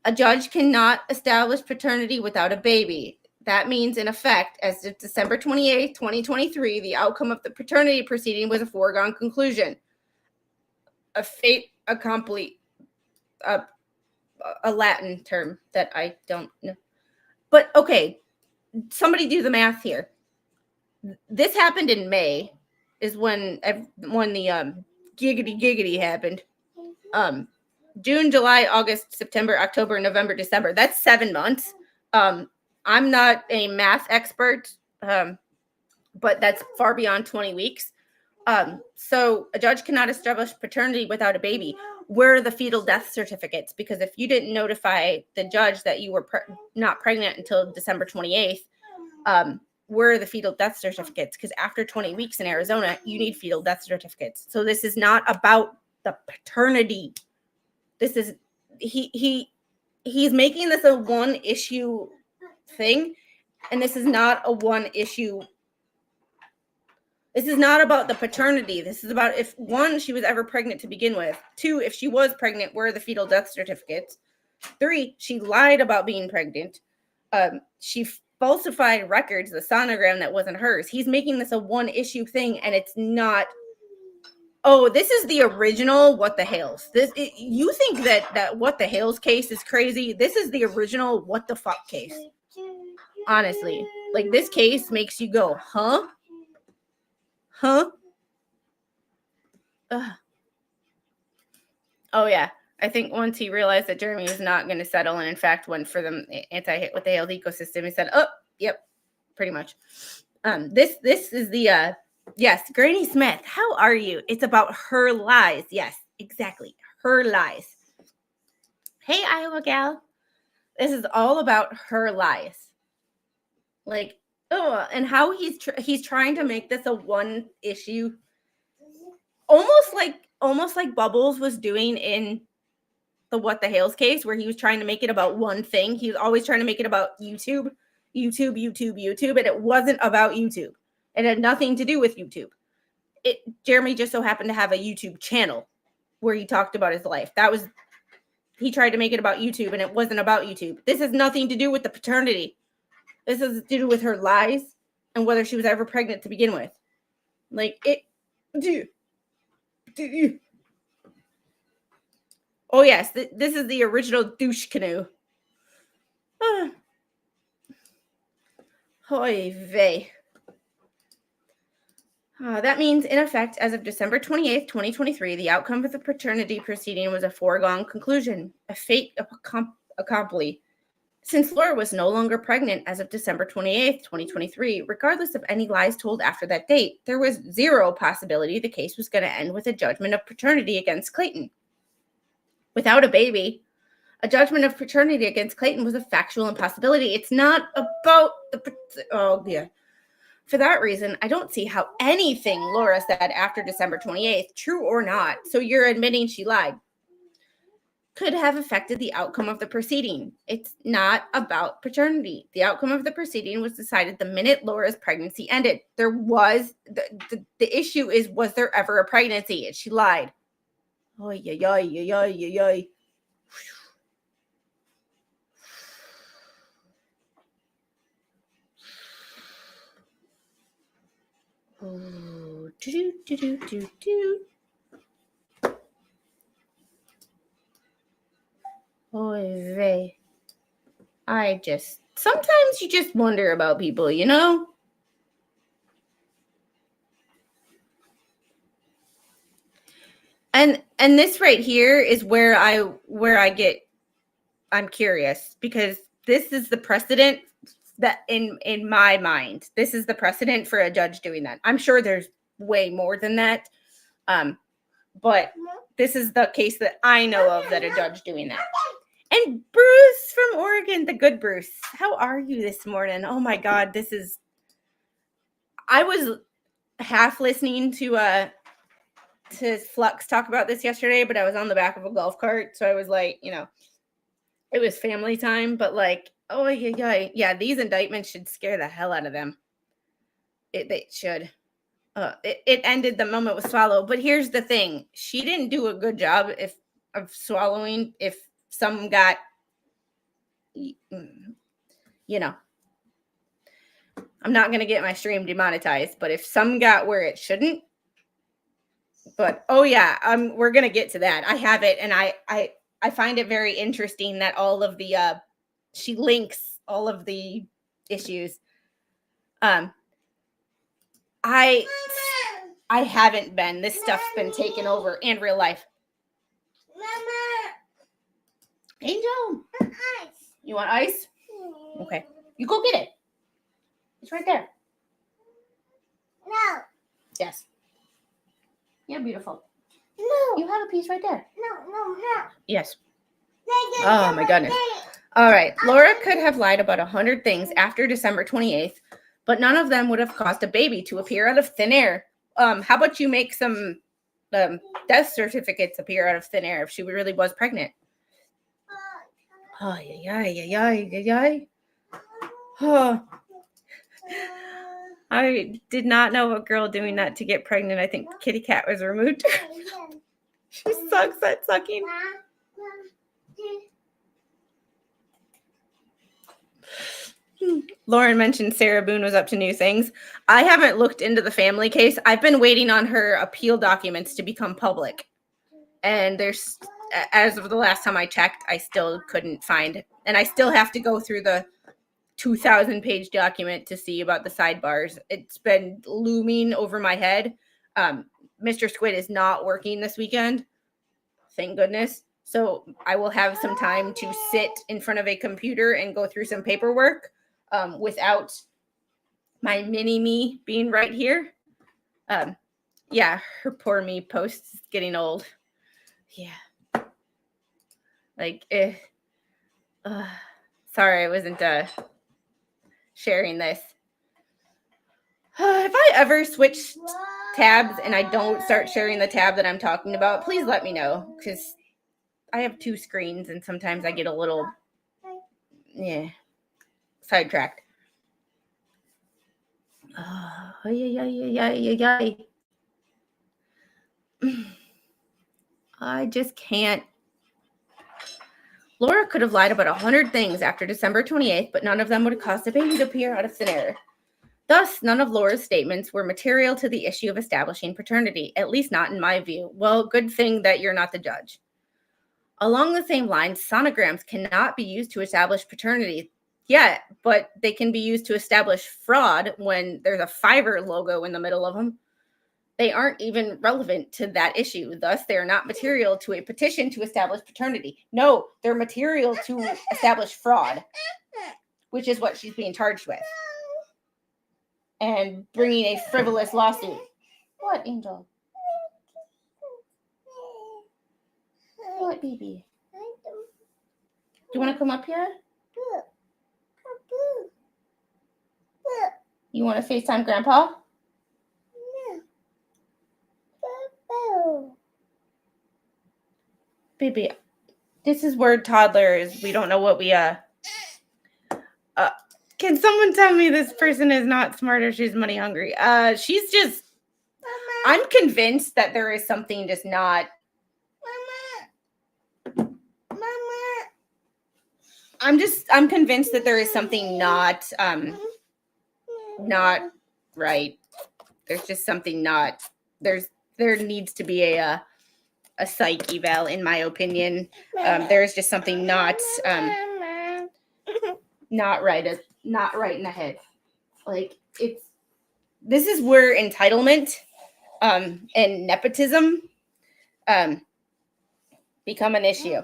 A judge cannot establish paternity without a baby. That means, in effect, as of December 28th, 2023, the outcome of the paternity proceeding was a foregone conclusion. A fait accompli, a Latin term that I don't know. But, okay, somebody do the math here. This happened in May, is when the giggity happened. June, July, August, September, October, November, December. That's 7 months. I'm not a math expert, but that's far beyond 20 weeks. So a judge cannot establish paternity without a baby. Where are the fetal death certificates? Because if you didn't notify the judge that you were not pregnant until December 28th, where are the fetal death certificates? Because after 20 weeks in Arizona, you need fetal death certificates. So this is not about the paternity. This is, he he's making this a one issue thing, and this is not a one issue. This is not about the paternity. This is about if, one, she was ever pregnant to begin with. 2, if she was pregnant, where are the fetal death certificates? 3, she lied about being pregnant. She falsified records, the sonogram that wasn't hers. He's making this a one issue thing, and it's not. Oh, this is the original What the Hales. You think that What the Hales case is crazy? This is the original What the Fuck case. Honestly, like, this case makes you go, huh? Huh? Ugh. Oh yeah, I think once he realized that Jeremy was not going to settle, and in fact went for the anti-hit with the Hales ecosystem, he said, "Oh, yep, pretty much." This is the yes, Granny Smith. How are you? It's about her lies. Yes, exactly, her lies. Hey, Iowa gal. This is all about her lies. Like, oh, and how he's trying to make this a one issue, almost like Bubbles was doing in the What the Hales case, where he was trying to make it about one thing. He was always trying to make it about YouTube, and it wasn't about YouTube. It had nothing to do with YouTube. Jeremy just so happened to have a YouTube channel where he talked about his life. He tried to make it about YouTube, and it wasn't about YouTube. This has nothing to do with the paternity. This has to do with her lies and whether she was ever pregnant to begin with. Like, oh yes, this is the original douche canoe. Oy vey. That means, in effect, as of December 28th, 2023, the outcome of the paternity proceeding was a foregone conclusion, a fait accompli. Since Laura was no longer pregnant as of December 28th, 2023, regardless of any lies told after that date, there was zero possibility the case was going to end with a judgment of paternity against Clayton. Without a baby, a judgment of paternity against Clayton was a factual impossibility. It's not about oh, yeah. For that reason, I don't see how anything Laura said after December 28th, true or not, so you're admitting she lied, could have affected the outcome of the proceeding. It's not about paternity. The outcome of the proceeding was decided the minute Laura's pregnancy ended. There was, the issue is, was there ever a pregnancy? And she lied. Oh, yeah. Oh, do. Oy vey. Sometimes you just wonder about people, you know? And this right here is where I'm curious, because this is the precedent that in my mind, this is the precedent for a judge doing that. I'm sure there's way more than that. But this is the case that I know of that a judge doing that. And Bruce from Oregon, the good Bruce. How are you this morning? Oh my God, I was half listening to Flux talk about this yesterday, but I was on the back of a golf cart, so I was like, it was family time, but like, oh yeah, these indictments should scare the hell out of them. They should. It ended the moment with Swallow, but here's the thing: she didn't do a good job of swallowing. If some got, I'm not gonna get my stream demonetized, but if some got where it shouldn't, but oh yeah, we're gonna get to that. I have it, and I find it very interesting that all of the she links all of the issues. I haven't been. This stuff's been taken over in real life. Mama. Angel. Ice. You want ice? Okay. You go get it. It's right there. No. Yes. Yeah, beautiful. No. You have a piece right there. No. Yes. Oh my goodness. All right. Laura could have lied about 100 things after December 28th, but none of them would have caused a baby to appear out of thin air. How about you make some death certificates appear out of thin air if she really was pregnant? Oh, I did not know a girl doing that to get pregnant. I think kitty cat was removed. She sucks at sucking. Lauren mentioned Sarah Boone was up to new things. I haven't looked into the family case. I've been waiting on her appeal documents to become public. And there's, as of the last time I checked, I still couldn't find. And I still have to go through the 2,000-page document to see about the sidebars. It's been looming over my head. Mr. Squid is not working this weekend. Thank goodness. So I will have some time to sit in front of a computer and go through some paperwork without my mini-me being right here. Yeah, her poor me post is getting old. Yeah. Like, sorry, I wasn't sharing this. If I ever switch tabs and I don't start sharing the tab that I'm talking about, please let me know, because I have two screens and sometimes I get a little, sidetracked. I just can't. Laura could have lied about 100 things after December 28th, but none of them would have caused a baby to appear out of thin air. Thus, none of Laura's statements were material to the issue of establishing paternity, at least not in my view. Well, good thing that you're not the judge. Along the same lines, sonograms cannot be used to establish paternity yet, but they can be used to establish fraud when there's a Fiverr logo in the middle of them. They aren't even relevant to that issue. Thus, they are not material to a petition to establish paternity. No, they're material to establish fraud, which is what she's being charged with. And bringing a frivolous lawsuit. What, Angel? What, baby? Do you want to come up here? You want to FaceTime Grandpa? Baby, this is where toddlers, we don't know what we, can someone tell me this person is not smart or she's money hungry? She's just, Mama. I'm convinced that there is something just not. Mama. I'm convinced that there is something not right. There's just something not, there needs to be a psych eval, in my opinion. There's just something not right in the head. Like, this is where entitlement and nepotism become an issue.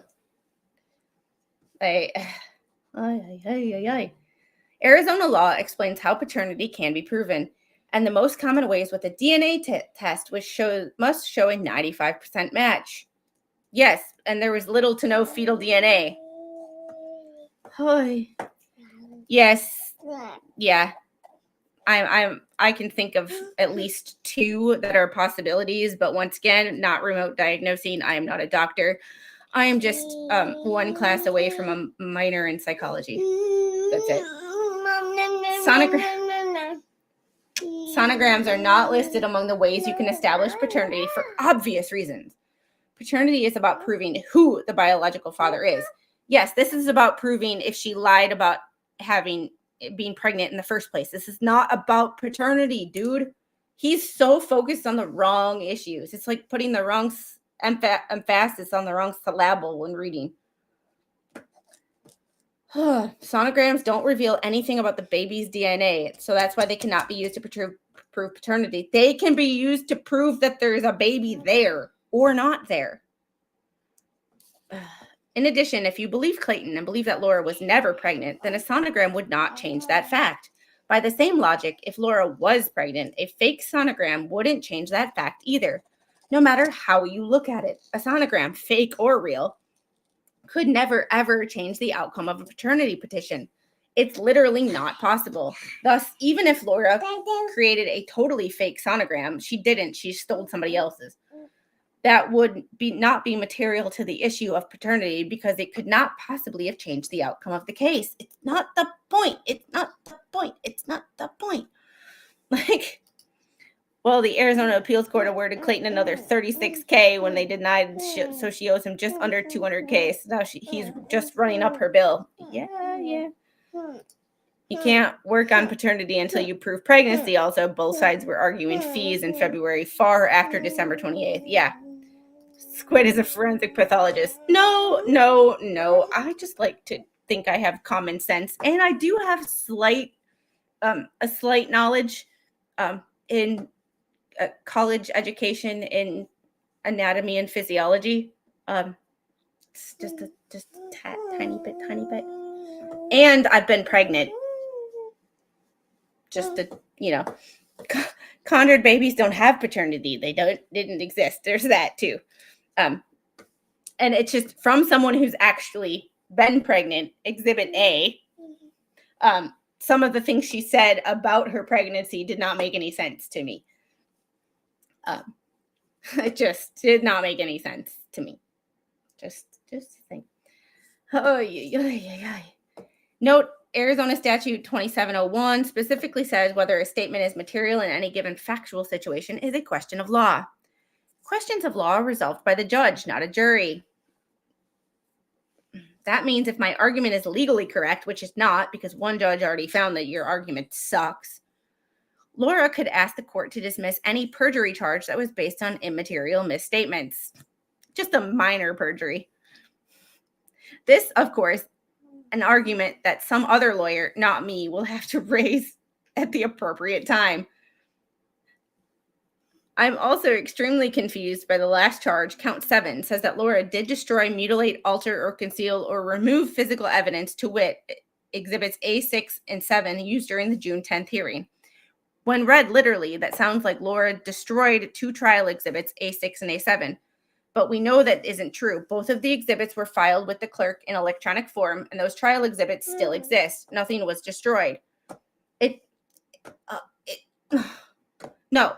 Arizona law explains how paternity can be proven, and the most common ways with a DNA test must show a 95% match. Yes, and there was little to no fetal DNA. Hi. Yes. Yeah. I can think of at least two that are possibilities, but once again, not remote diagnosing. I am not a doctor. I am just one class away from a minor in psychology. That's it. Sonograms are not listed among the ways you can establish paternity for obvious reasons. Paternity is about proving who the biological father is. Yes, this is about proving if she lied about being pregnant in the first place. This is not about paternity, dude. He's so focused on the wrong issues. It's like putting the wrong emphasis on the wrong syllable when reading. Sonograms don't reveal anything about the baby's DNA, so that's why they cannot be used to prove paternity. They can be used to prove that there's a baby there or not there. In addition, if you believe Clayton and believe that Laura was never pregnant, then a sonogram would not change that fact. By the same logic, if Laura was pregnant, a fake sonogram wouldn't change that fact either. No matter how you look at it, a sonogram, fake or real, could never ever change the outcome of a paternity petition. It's literally not possible. Thus, even if Laura created a totally fake sonogram, she didn't. She stole somebody else's. that would not be material to the issue of paternity because it could not possibly have changed the outcome of the case. It's not the point. It's not the point. It's not the point. Like, well, the Arizona Appeals Court awarded Clayton another $36K when they denied, so she owes him just under $200K. So now he's just running up her bill. Yeah. You can't work on paternity until you prove pregnancy. Also, both sides were arguing fees in February, far after December 28th. Yeah. Squid is a forensic pathologist. No. I just like to think I have common sense, and I do have a slight knowledge in college education in anatomy and physiology. It's just a tiny bit. And I've been pregnant. Just to, conjured babies don't have paternity. They didn't exist. There's that too. And it's just from someone who's actually been pregnant, Exhibit A. Some of the things she said about her pregnancy did not make any sense to me. It just did not make any sense to me. Just think. Oh, yeah. Note, Arizona Statute 2701 specifically says whether a statement is material in any given factual situation is a question of law. Questions of law are resolved by the judge, not a jury. That means if my argument is legally correct, which is not, because one judge already found that your argument sucks, Laura could ask the court to dismiss any perjury charge that was based on immaterial misstatements. Just a minor perjury. This, of course, an argument that some other lawyer, not me, will have to raise at the appropriate time. I'm also extremely confused by the last charge. Count 7 says that Laura did destroy, mutilate, alter, or conceal, or remove physical evidence, to wit, exhibits A6 and 7 used during the June 10th hearing. When read literally, that sounds like Laura destroyed 2 trial exhibits, A6 and A7. But we know that isn't true. Both of the exhibits were filed with the clerk in electronic form, and those trial exhibits still exist. Nothing was destroyed. No.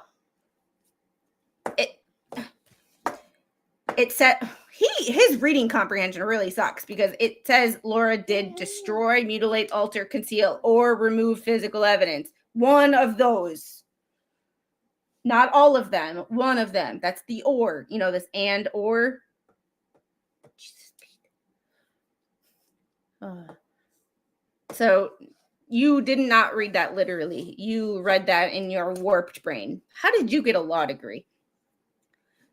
It said his reading comprehension really sucks because it says Laura did destroy, mutilate, alter, conceal, or remove physical evidence. One of those. Not all of them. One of them. That's the or. This and or. So you did not read that literally. You read that in your warped brain. How did you get a law degree?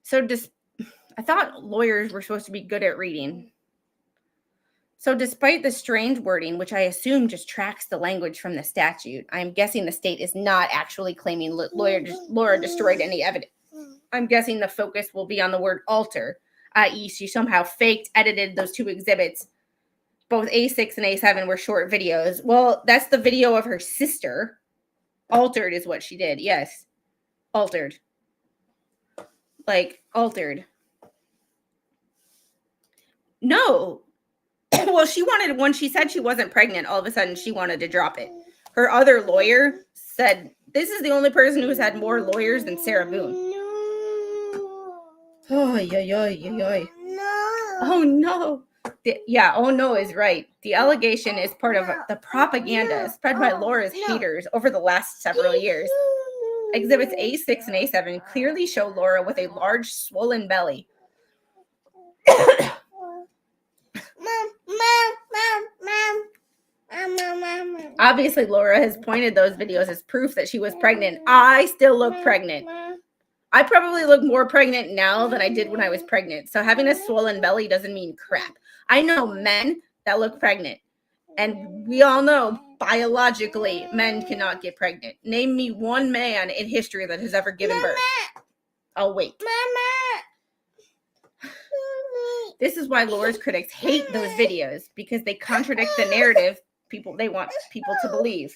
So I thought lawyers were supposed to be good at reading. So despite the strange wording, which I assume just tracks the language from the statute, I'm guessing the state is not actually claiming Laura destroyed any evidence. I'm guessing the focus will be on the word alter, i.e. she somehow faked, edited those 2 exhibits. Both A6 and A7 were short videos. Well, that's the video of her sister. Altered is what she did. Yes. Altered. Like, altered. No. Well, when she said she wasn't pregnant, all of a sudden she wanted to drop it. Her other lawyer said, this is the only person who has had more lawyers than Sarah Boone. Oh, Oh, no. Oh, no is right. The allegation is part of the propaganda spread by Laura's haters over the last several years. Exhibits A6 and A7 clearly show Laura with a large swollen belly. Obviously, Laura has pointed those videos as proof that she was pregnant. I still look pregnant. I probably look more pregnant now than I did when I was pregnant. So having a swollen belly doesn't mean crap. I know men that look pregnant. And we all know, biologically, men cannot get pregnant. Name me one man in history that has ever given birth. Oh, wait. This is why Laura's critics hate those videos, because they contradict the narrative they want people to believe.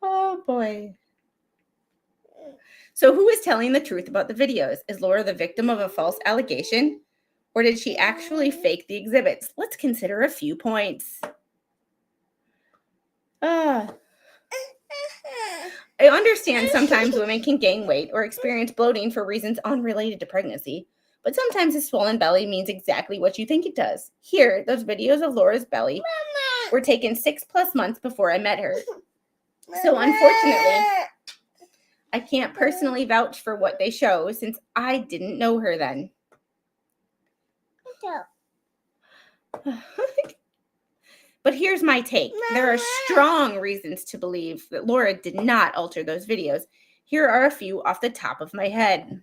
Oh, boy. So who is telling the truth about the videos? Is Laura the victim of a false allegation? Or did she actually fake the exhibits? Let's consider a few points. I understand sometimes women can gain weight or experience bloating for reasons unrelated to pregnancy, but sometimes a swollen belly means exactly what you think it does. Here, those videos of Laura's belly were taken 6+ months before I met her. So unfortunately, I can't personally vouch for what they show since I didn't know her then. But here's my take. There are strong reasons to believe that Laura did not alter those videos. Here are a few off the top of my head.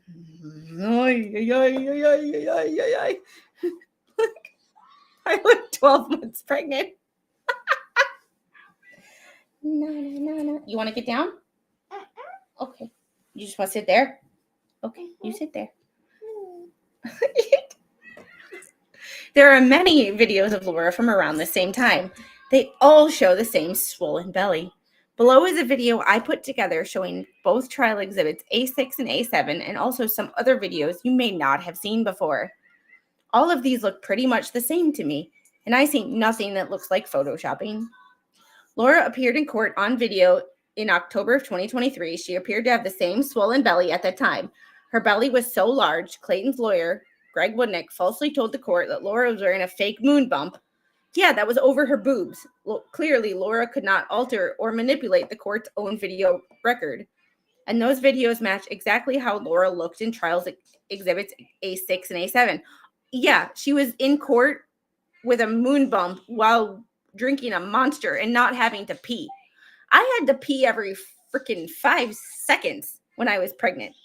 I was 12 months pregnant. No. You want to get down? Okay. You just want to sit there? Okay, you sit there. There are many videos of Laura from around the same time. They all show the same swollen belly. Below is a video I put together showing both trial exhibits A6 and A7 and also some other videos you may not have seen before. All of these look pretty much the same to me, and I see nothing that looks like photoshopping. Laura appeared in court on video in October of 2023. She appeared to have the same swollen belly at that time. Her belly was so large, Clayton's lawyer, Greg Woodnick, falsely told the court that Laura was wearing a fake moon bump. Yeah, that was over her boobs. Clearly, Laura could not alter or manipulate the court's own video record. And those videos match exactly how Laura looked in trials exhibits A6 and A7. Yeah, she was in court with a moon bump while drinking a Monster and not having to pee. I had to pee every freaking 5 seconds when I was pregnant.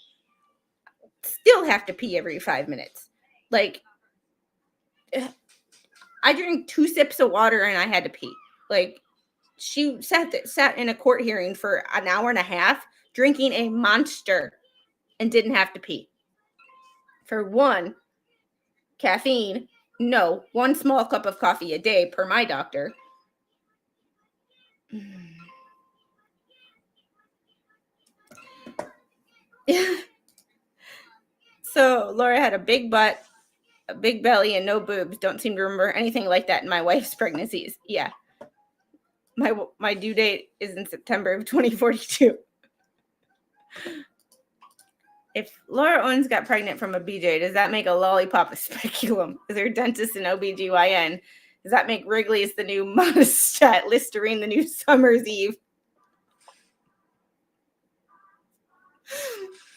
Still have to pee every 5 minutes. Like, I drank 2 sips of water and I had to pee. Like, she sat in a court hearing for an hour and a half drinking a Monster and didn't have to pee. For one, caffeine, no, 1 small cup of coffee a day per my doctor. So Laura had a big butt, a big belly, and no boobs. Don't seem to remember anything like that in my wife's pregnancies. Yeah. My due date is in September of 2042. If Laura Owens got pregnant from a BJ, does that make a lollipop a speculum? Is her dentist an OBGYN? Does that make Wrigley's the new Monistat, Listerine the new Summer's Eve?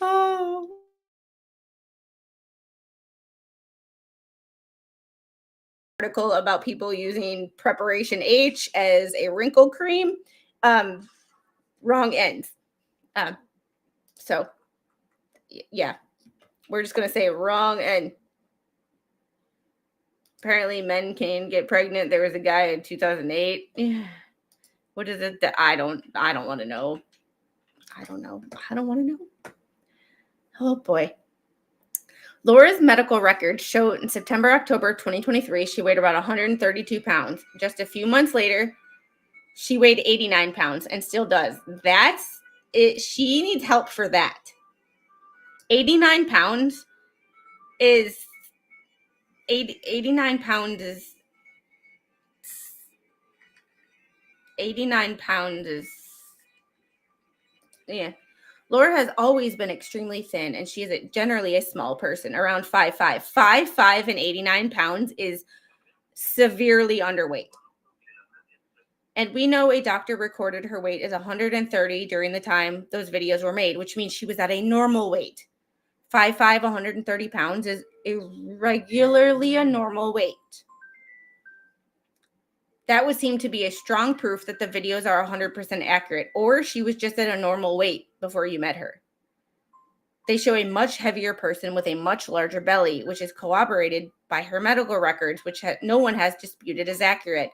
Oh. Article about people using Preparation H as a wrinkle cream. Wrong ends. So, yeah, we're just going to say wrong end. Apparently, men can get pregnant. There was a guy in 2008. What is it that I don't want to know. I don't want to know. Oh, boy. Laura's medical records show in September, October 2023, she weighed about 132 pounds. Just a few months later, she weighed 89 pounds and still does. That's it. She needs help for that. 89 pounds is 89 pounds is 89 pounds is yeah. Laura has always been extremely thin, and she is generally a small person, around 5'5". 5'5" and 89 pounds is severely underweight. And we know a doctor recorded her weight as 130 during the time those videos were made, which means she was at a normal weight. 5'5", 130 pounds is regularly a normal weight. That would seem to be a strong proof that the videos are 100% accurate, or she was just at a normal weight before you met her. They show a much heavier person with a much larger belly, which is corroborated by her medical records, which no one has disputed as accurate.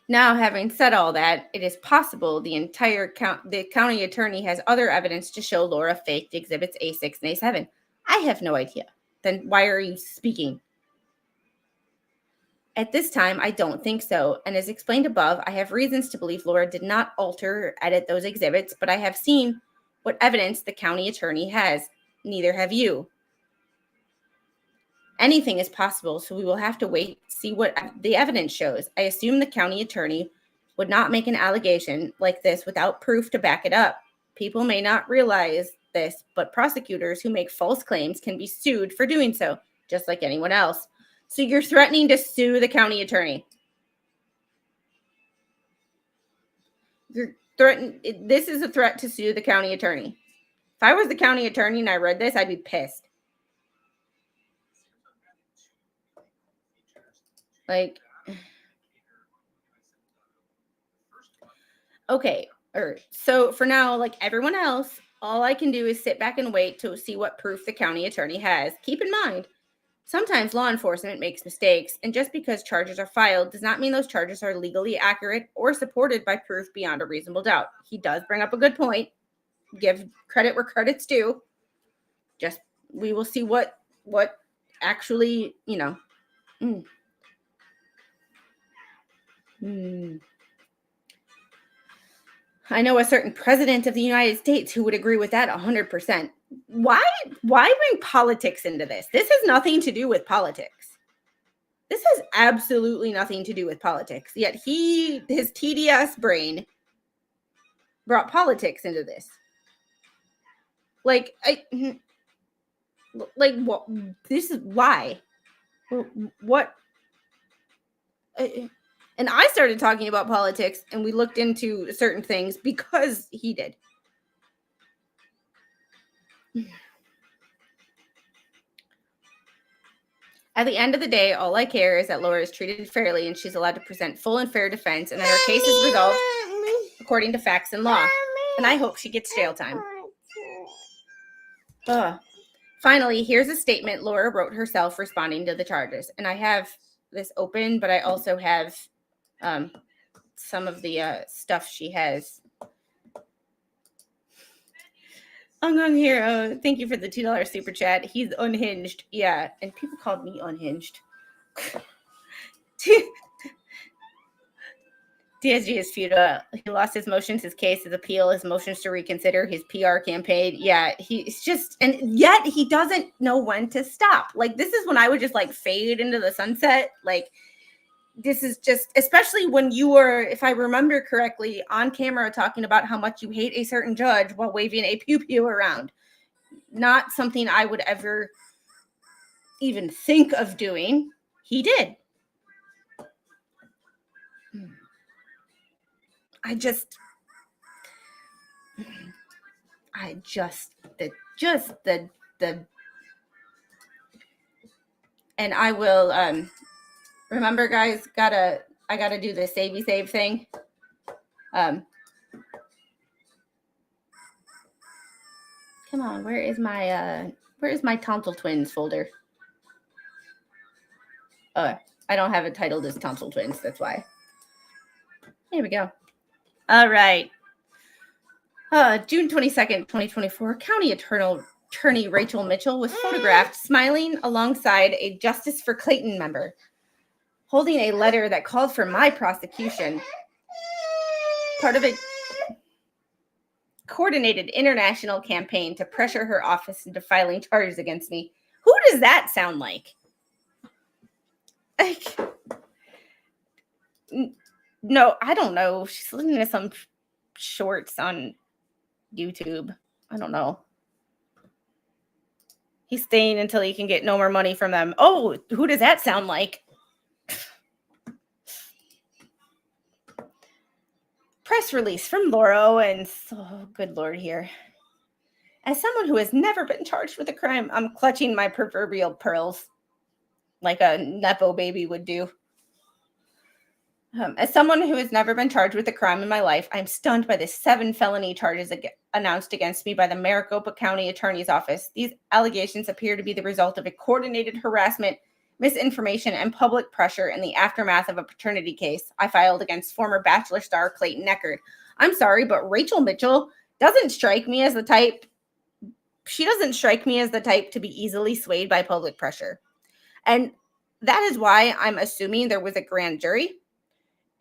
Now, having said all that, it is possible the county attorney has other evidence to show Laura faked exhibits A6 and A7. I have no idea. Then why are you speaking? At this time, I don't think so. And as explained above, I have reasons to believe Laura did not alter or edit those exhibits, but I have seen what evidence the county attorney has. Neither have you. Anything is possible, so we will have to wait, see what the evidence shows. I assume the county attorney would not make an allegation like this without proof to back it up. People may not realize this, but prosecutors who make false claims can be sued for doing so, just like anyone else. So you're threatening to sue the county attorney. This is a threat to sue the county attorney. If I was the county attorney and I read this, I'd be pissed. Like, okay. So for now, like everyone else, all I can do is sit back and wait to see what proof the county attorney has. Keep in mind, sometimes law enforcement makes mistakes, and just because charges are filed does not mean those charges are legally accurate or supported by proof beyond a reasonable doubt. He does bring up a good point. Give credit where credit's due. Just, we will see what actually, I know a certain president of the United States who would agree with that 100%. Why bring politics into this? This has nothing to do with politics. This has absolutely nothing to do with politics. Yet his TDS brain brought politics into this. What? This is why. What? And I started talking about politics, and we looked into certain things because he did. At the end of the day, all I care is that Laura is treated fairly and she's allowed to present full and fair defense, and that her case is resolved according to facts and law. And I hope she gets jail time. Finally, here's a statement Laura wrote herself responding to the charges. And I have this open, but I also have some of the stuff she has. Unhung Hero, thank you for the $2 super chat. He's unhinged. Yeah, and people called me unhinged. DSG is futile. He lost his motions, his case, his appeal, his motions to reconsider, his PR campaign. Yeah, he's just, and yet he doesn't know when to stop. Like, this is when I would just like fade into the sunset. Like, this is just, especially when you were, if I remember correctly, on camera talking about how much you hate a certain judge while waving a pew-pew around. Not something I would ever even think of doing. He did. And I will, remember, guys, I gotta do the savey save thing. Come on, where is my Tonsil Twins folder? Oh, I don't have it titled as Tonsil Twins, that's why. Here we go. All right. June 22nd, 2024, County Attorney Rachel Mitchell was photographed smiling alongside a Justice for Clayton member, holding a letter that called for my prosecution, part of a coordinated international campaign to pressure her office into filing charges against me. Who does that sound like? No, I don't know. She's listening to some shorts on YouTube. I don't know. He's staying until he can get no more money from them. Oh, who does that sound like? Press release from Laura Owens. Oh, good Lord here. As someone who has never been charged with a crime, I'm clutching my proverbial pearls like a Nepo baby would do. As someone who has never been charged with a crime in my life, I'm stunned by the 7 felony charges announced against me by the Maricopa County Attorney's Office. These allegations appear to be the result of a coordinated harassment, misinformation, and public pressure in the aftermath of a paternity case I filed against former Bachelor star Clayton Eckerd. I'm sorry, but Rachel Mitchell doesn't strike me as the type. She doesn't strike me as the type to be easily swayed by public pressure. And that is why I'm assuming there was a grand jury.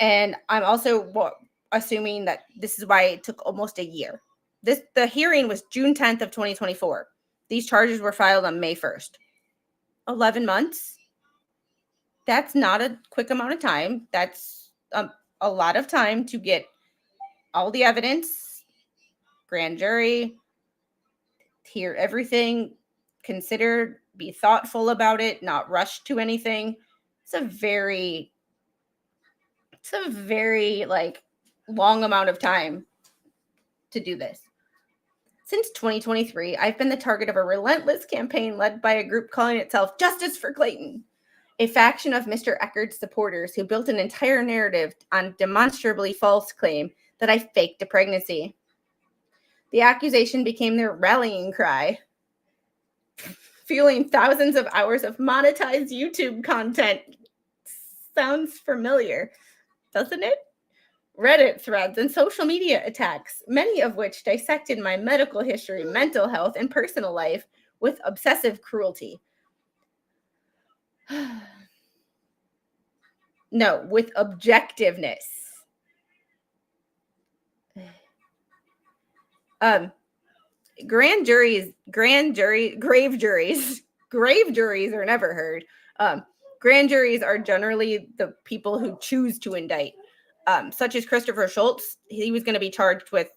And I'm also assuming that this is why it took almost a year. The hearing was June 10th of 2024. These charges were filed on May 1st. 11 months. That's not a quick amount of time. That's a lot of time to get all the evidence, grand jury, hear everything, consider, be thoughtful about it, not rush to anything. It's a very like long amount of time to do this. Since 2023, I've been the target of a relentless campaign led by a group calling itself Justice for Clayton, a faction of Mr. Eckerd's supporters who built an entire narrative on demonstrably false claim that I faked a pregnancy. The accusation became their rallying cry, fueling thousands of hours of monetized YouTube content. Sounds familiar, doesn't it? Reddit threads and social media attacks, many of which dissected my medical history, mental health, and personal life with obsessive cruelty. No, with objectiveness. Grave juries are never heard. Grand juries are generally the people who choose to indict, such as Christopher Schultz. He was going to be charged with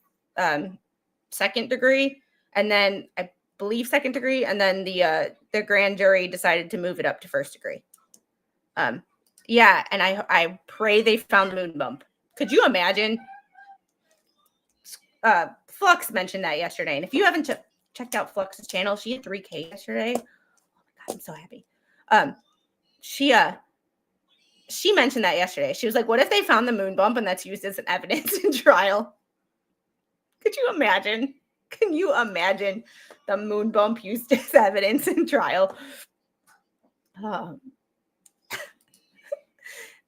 second degree, and then I believe second degree, and then the grand jury decided to move it up to first degree. Yeah, and I pray they found the moon bump. Could you imagine? Flux mentioned that yesterday, and if you haven't checked out Flux's channel, she hit 3K yesterday. Oh my God, I'm so happy. She mentioned that yesterday. She was like, what if they found the moon bump and that's used as an evidence in trial? Could you imagine? Can you imagine the moon bump used as evidence in trial?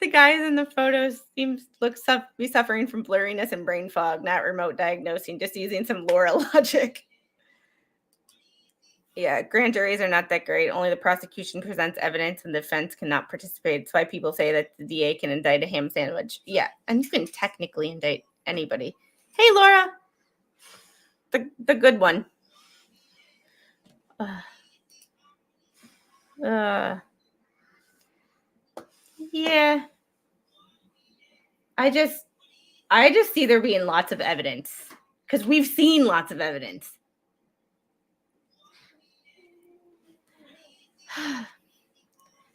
The guys in the photos be suffering from blurriness and brain fog, not remote diagnosing, just using some Laura logic. Yeah, grand juries are not that great. Only the prosecution presents evidence and the defense cannot participate. That's why people say that the DA can indict a ham sandwich. Yeah, and you can technically indict anybody. Hey, Laura. The good one. Yeah. I just see there being lots of evidence because we've seen lots of evidence.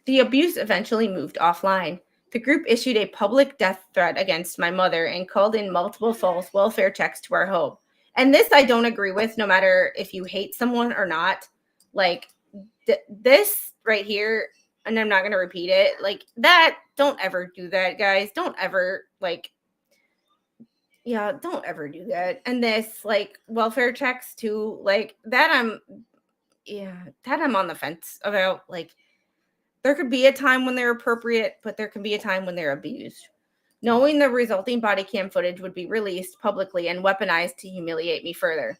The abuse eventually moved offline. The group issued a public death threat against my mother and called in multiple false welfare checks to our home. And this I don't agree with, no matter if you hate someone or not. Like this right here, and I'm not going to repeat it. Like that, don't ever do that, guys. Don't ever don't ever do that. And this, like, welfare checks too, like that I'm on the fence about. Like, there could be a time when they're appropriate, but there can be a time when they're abused. Knowing the resulting body cam footage would be released publicly and weaponized to humiliate me further.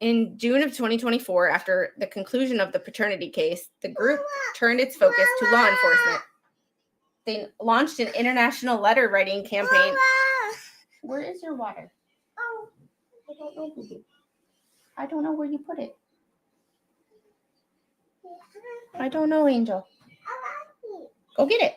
In June of 2024, after the conclusion of the paternity case, the group turned its focus to law enforcement. They launched an international letter writing campaign. Where is your water? Oh, I don't know, Boo-boo. I don't know where you put it. I don't know, Angel. Go get it.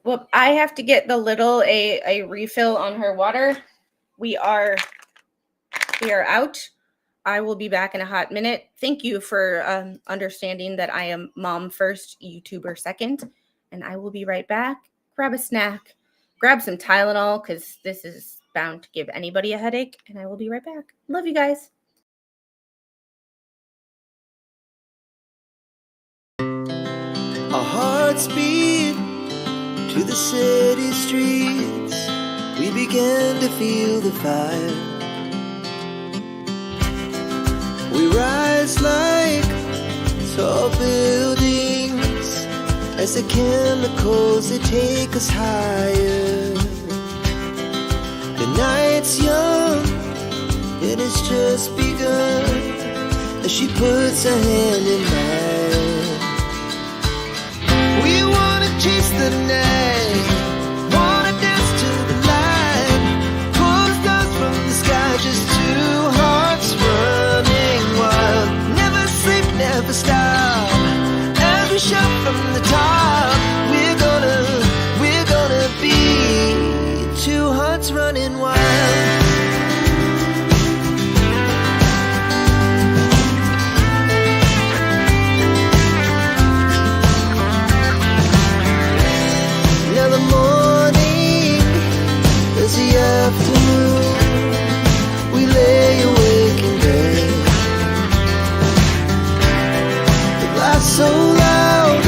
Well, I have to get the little a refill on her water. We are out. I will be back in a hot minute. Thank you for understanding that I am mom first, YouTuber second, and I will be right back. Grab a snack, grab some Tylenol, because this is bound to give anybody a headache, and I will be right back. Love you guys. Our hearts beat to the city streets. We began to feel the fire. We rise like tall buildings as the chemicals they take us higher. The night's young, it has just begun as she puts her hand in mine. We wanna chase the night, wanna dance to the light, pull the stars from the sky. laugh so loud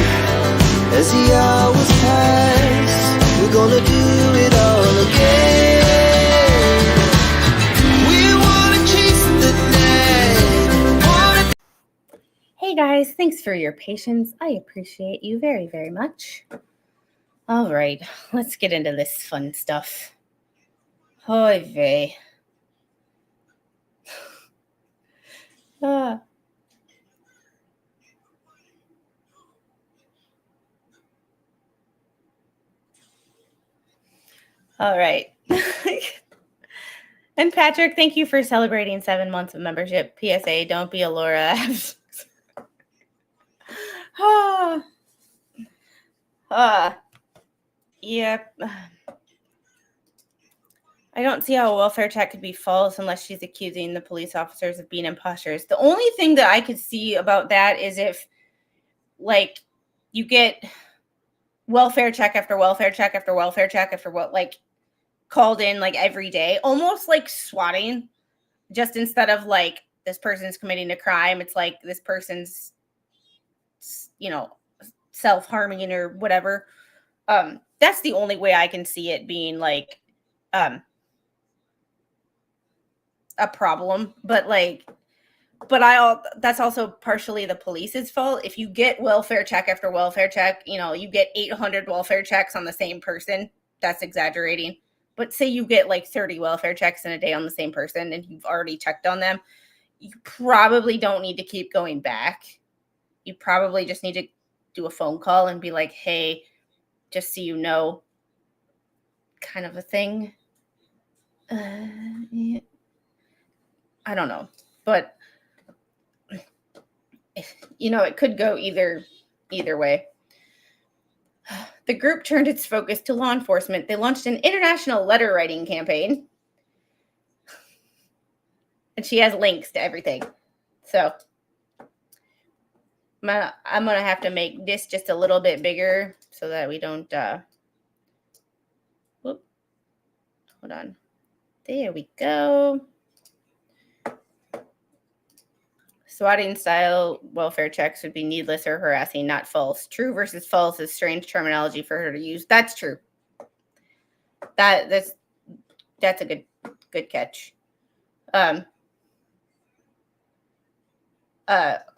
as the hours pass. We're gonna do it all again. We wanna chase the night. Hey guys, thanks for your patience. I appreciate you very, very much. All right, let's get into this fun stuff. Oy vey. All right. And Patrick, thank you for celebrating 7 months of membership. PSA, don't be a Laura. Yep. I don't see how a welfare check could be false unless she's accusing the police officers of being imposters. The only thing that I could see about that is if, like, you get welfare check after welfare check after welfare check after what, like, called in, like, every day, almost like swatting, just instead of, like, this person's committing a crime, it's like this person's, you know, self-harming or whatever. That's the only way I can see it being, like, a problem, but that's also partially the police's fault. If you get welfare check after welfare check, you know, you get 800 welfare checks on the same person, that's exaggerating. But say you get like 30 welfare checks in a day on the same person and you've already checked on them, you probably don't need to keep going back. You probably just need to do a phone call and be like, hey, just so you know, kind of a thing. Yeah. I don't know, but you know, it could go either way. The group turned its focus to law enforcement. They launched an international letter writing campaign. And she has links to everything. So I'm going to have to make this just a little bit bigger so that we don't, whoop, hold on. There we go. Swatting style welfare checks would be needless or harassing, not false. True versus false is strange terminology for her to use. That's true. That's a good catch. And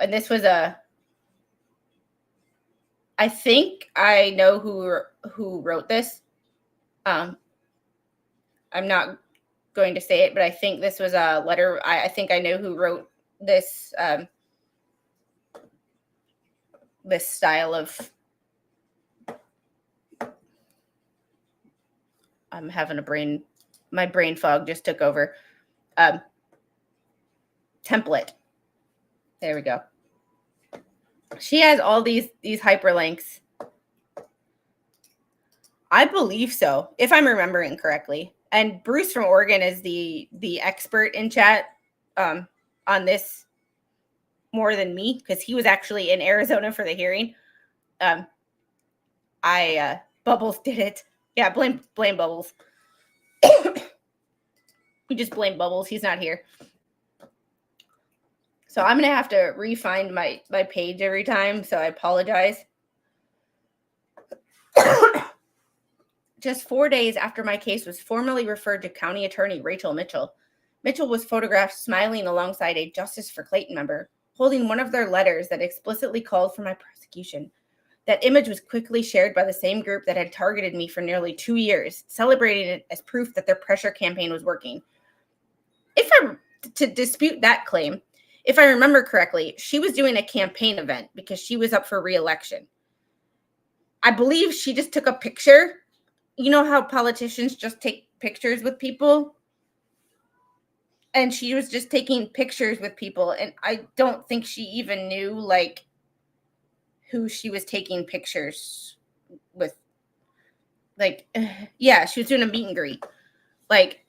this was I think I know who wrote this. I'm not going to say it, but I think this was a letter. I think I know who wrote this this style of, I'm having my brain fog just took over. Template. There we go. She has all these hyperlinks. I believe so, if I'm remembering correctly. And Bruce from Oregon is the expert in chat on this more than me, because he was actually in Arizona for the hearing. Bubbles did it. Yeah, blame Bubbles. We just blame Bubbles. He's not here. So I'm going to have to re-find my page every time, so I apologize. Just 4 days after my case was formally referred to County Attorney Rachel Mitchell, Mitchell was photographed smiling alongside a Justice for Clayton member, holding one of their letters that explicitly called for my prosecution. That image was quickly shared by the same group that had targeted me for nearly 2 years, celebrating it as proof that their pressure campaign was working. To dispute that claim, if I remember correctly, she was doing a campaign event because she was up for re-election. I believe she just took a picture. You know how politicians just take pictures with people? And she was just taking pictures with people. And I don't think she even knew, like, who she was taking pictures with. Like, yeah, she was doing a meet and greet. Like,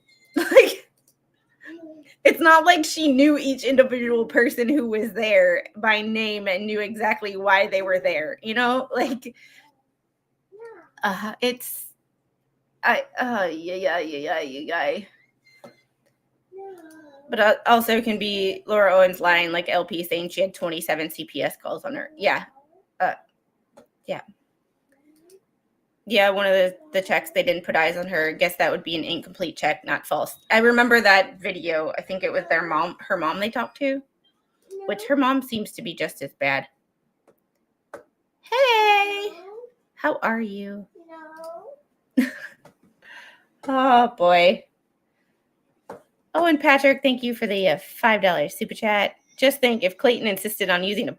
it's not like she knew each individual person who was there by name and knew exactly why they were there, you know? Like, yeah. But also can be Laura Owens lying, like LP saying she had 27 CPS calls on her. Yeah, Yeah, one of the checks, they didn't put eyes on her. I guess that would be an incomplete check, not false. I remember that video. I think it was her mom they talked to, which her mom seems to be just as bad. Hey, how are you? Oh, boy. Oh, and Patrick, thank you for the $5 super chat. Just think, if Clayton insisted on using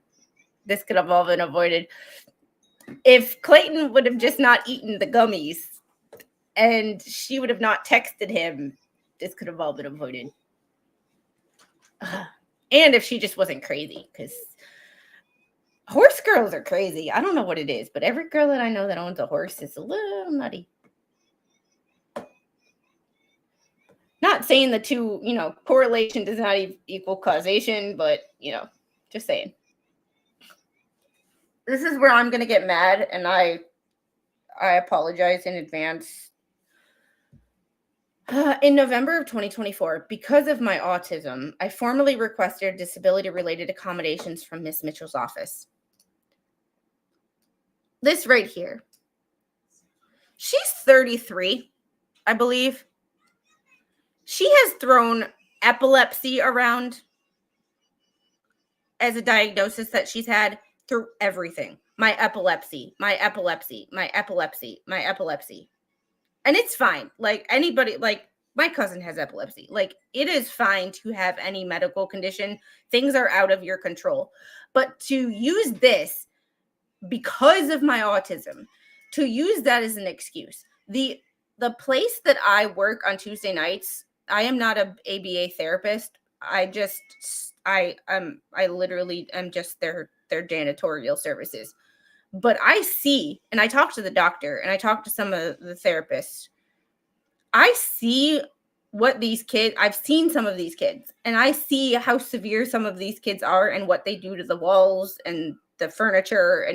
this could have all been avoided. If Clayton would have just not eaten the gummies and she would have not texted him, this could have all been avoided. And if she just wasn't crazy, because horse girls are crazy. I don't know what it is, but every girl that I know that owns a horse is a little nutty. Not saying the two, correlation does not equal causation, but, just saying. This is where I'm going to get mad, and I apologize in advance. In November of 2024, because of my autism, I formally requested disability-related accommodations from Miss Mitchell's office. This right here. She's 33, I believe. She has thrown epilepsy around as a diagnosis that she's had through everything. My epilepsy, my epilepsy, my epilepsy, my epilepsy. And it's fine. Like anybody, like my cousin has epilepsy. Like it is fine to have any medical condition. Things are out of your control. But to use this because of my autism, to use that as an excuse. The place that I work on Tuesday nights, I am not a ABA therapist. I literally am just their janitorial services. But I see, and I talk to the doctor, and I talk to some of the therapists. I see what these kids, I've seen some of these kids, and I see how severe some of these kids are and what they do to the walls and the furniture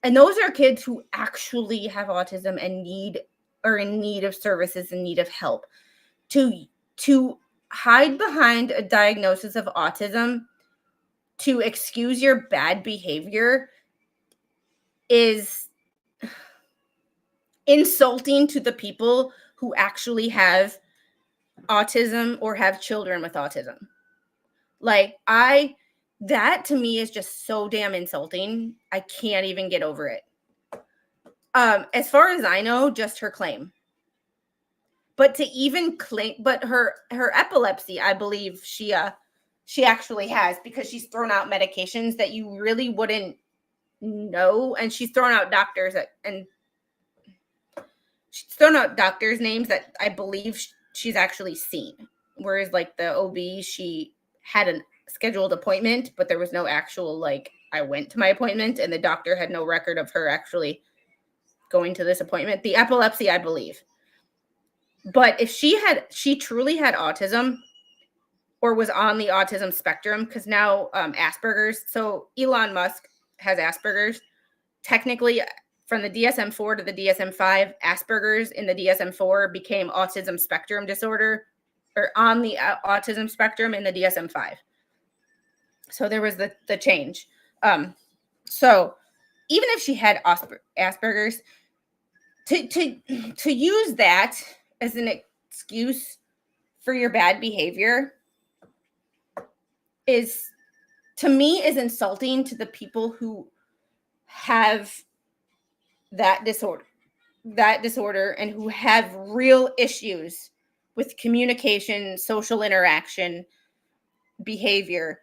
and those are kids who actually have autism and are in need of services and need of help. To hide behind a diagnosis of autism to excuse your bad behavior is insulting to the people who actually have autism or have children with autism. That to me is just so damn insulting. I can't even get over it. As far as I know, just her claim. But to even claim, but her epilepsy, I believe she actually has, because she's thrown out medications that you really wouldn't know, and she's thrown out doctors she's thrown out doctors' names that I believe she's actually seen. Whereas like the OB, she had a scheduled appointment, but there was no actual I went to my appointment, and the doctor had no record of her actually going to this appointment. The epilepsy, I believe. But if she truly had autism or was on the autism spectrum, because now Asperger's, so Elon Musk has Asperger's. Technically, from the DSM-4 to the DSM-5, Asperger's in the DSM-4 became autism spectrum disorder, or on the autism spectrum in the DSM-5. So there was the change. So even if she had Asperger's, to use that as an excuse for your bad behavior is, to me, is insulting to the people who have that disorder and who have real issues with communication, social interaction, behavior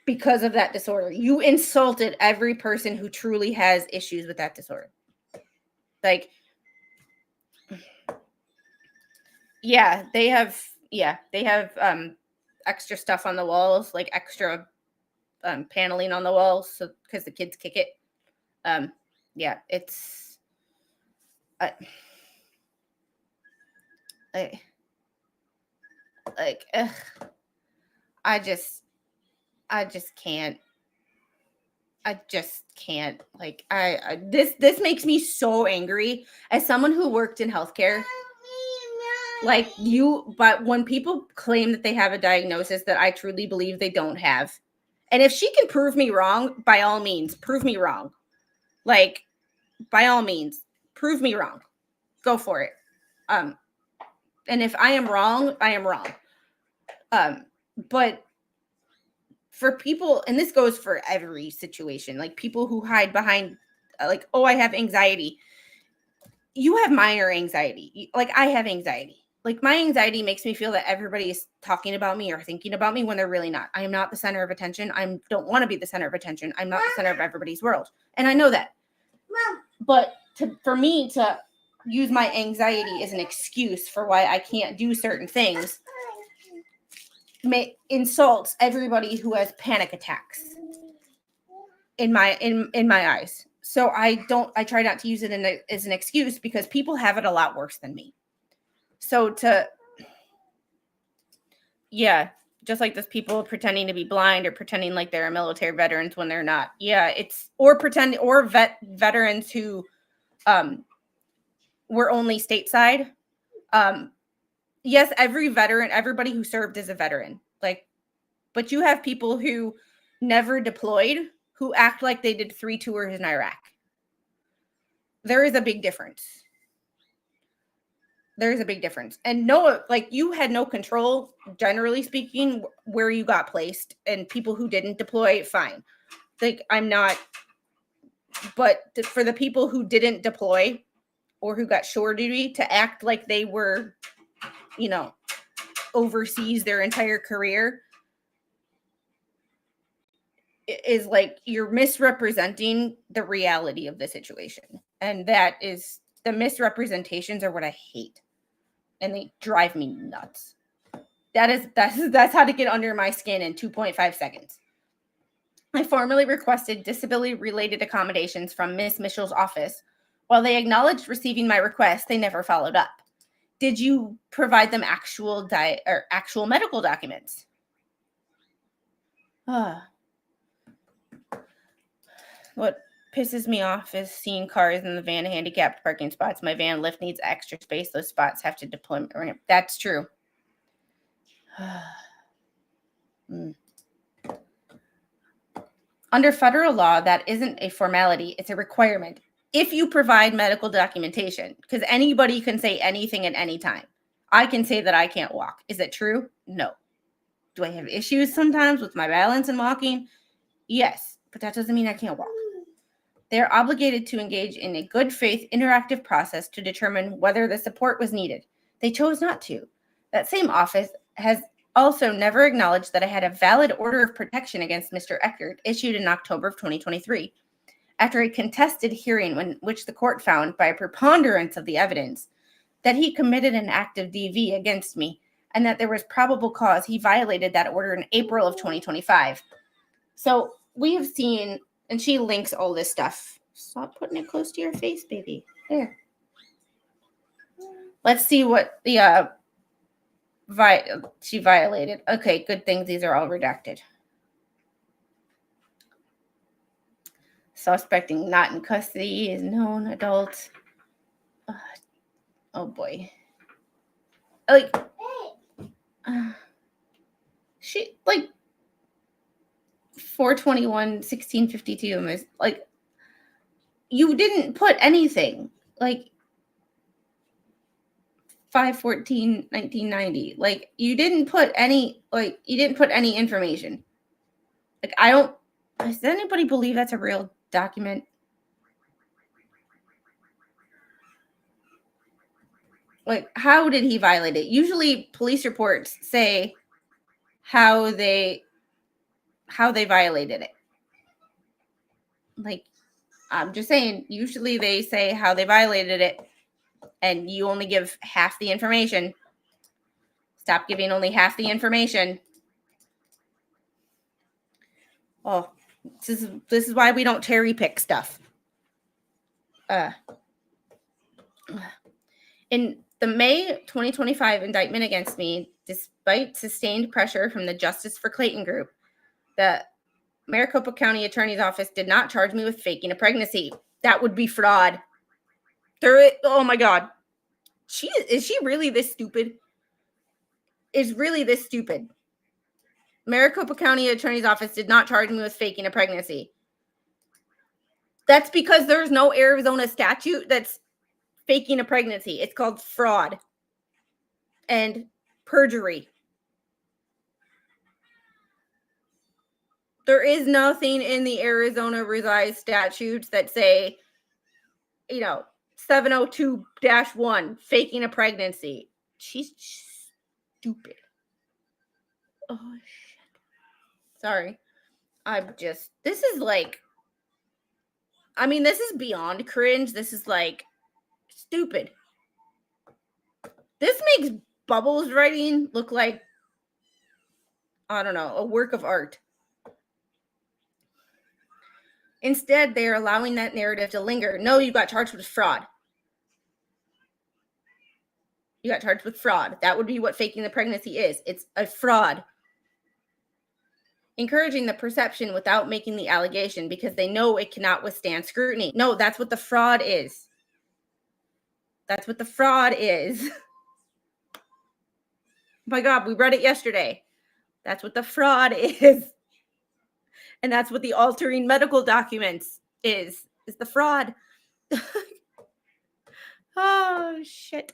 because of that disorder. You insulted every person who truly has issues with that disorder. They have extra stuff on the walls, like extra paneling on the walls, so because the kids kick it. It's I just can't. This makes me so angry as someone who worked in healthcare. But when people claim that they have a diagnosis that I truly believe they don't have, And if she can prove me wrong, by all means, prove me wrong. Like, by all means, prove me wrong. Go for it. And if I am wrong, I am wrong. But for people, and this goes for every situation, like people who hide behind, like, oh, I have anxiety. You have minor anxiety. Like, I have anxiety. Like, my anxiety makes me feel that everybody is talking about me or thinking about me when they're really not. I am not the center of attention. I don't want to be the center of attention. I'm not the center of everybody's world. And I know that. But for me to use my anxiety as an excuse for why I can't do certain things insults everybody who has panic attacks in my eyes. So I try not to use it as an excuse, because people have it a lot worse than me. So just like those people pretending to be blind or pretending like they're military veterans when they're not. Yeah, veterans who were only stateside. Yes, everybody who served is a veteran. Like, but you have people who never deployed who act like they did 3 tours in Iraq. There is a big difference. And no, like, you had no control, generally speaking, where you got placed, and people who didn't deploy, fine. Like, but for the people who didn't deploy or who got shore duty to act like they were, overseas their entire career, is like, you're misrepresenting the reality of the situation. And that is, the misrepresentations are what I hate. And they drive me nuts. That's how to get under my skin in 2.5 seconds. I formally requested disability-related accommodations from Miss Mitchell's office. While they acknowledged receiving my request, they never followed up. Did you provide them actual medical documents? What pisses me off is seeing cars in the van handicapped parking spots. My van lift needs extra space. Those spots have to deploy ramp. That's true. Under federal law, that isn't a formality. It's a requirement. If you provide medical documentation, because anybody can say anything at any time. I can say that I can't walk. Is it true? No. Do I have issues sometimes with my balance and walking? Yes, but that doesn't mean I can't walk. They are obligated to engage in a good faith interactive process to determine whether the support was needed. They chose not to. That same office has also never acknowledged that I had a valid order of protection against Mr. Eckert issued in October of 2023. After a contested hearing which the court found by a preponderance of the evidence that he committed an act of DV against me and that there was probable cause, he violated that order in April of 2025. So we have seen, and she links all this stuff. Stop putting it close to your face, baby. There. Let's see what the she violated. Okay, good thing these are all redacted. Suspecting not in custody is known adult. Oh boy. Like, she, like, 4/21/1652 is like, you didn't put anything. Like, 5/14/1990. Like, you didn't put any information. Like, does anybody believe that's a real document? Like, how did he violate it? Usually police reports say how they violated it. Like, I'm just saying, usually they say how they violated it, and you only give half the information. Stop giving only half the information. Oh, this is why we don't cherry pick stuff. In the May 2025 indictment against me, despite sustained pressure from the Justice for Clayton group, the Maricopa County Attorney's Office did not charge me with faking a pregnancy. That would be fraud. Oh my God. Is she really this stupid? Is really this stupid? Maricopa County Attorney's Office did not charge me with faking a pregnancy. That's because there's no Arizona statute that's faking a pregnancy. It's called fraud and perjury. There is nothing in the Arizona revised statutes that say, 702-1, faking a pregnancy. She's stupid. Oh, shit. Sorry. This is like, this is beyond cringe. This is like stupid. This makes Bubbles writing look like, I don't know, a work of art. Instead, they are allowing that narrative to linger. No, you got charged with fraud. You got charged with fraud. That would be what faking the pregnancy is. It's a fraud. Encouraging the perception without making the allegation because they know it cannot withstand scrutiny. No, that's what the fraud is. That's what the fraud is. Oh my God, we read it yesterday. That's what the fraud is. And that's what the altering medical documents is the fraud. Oh, shit.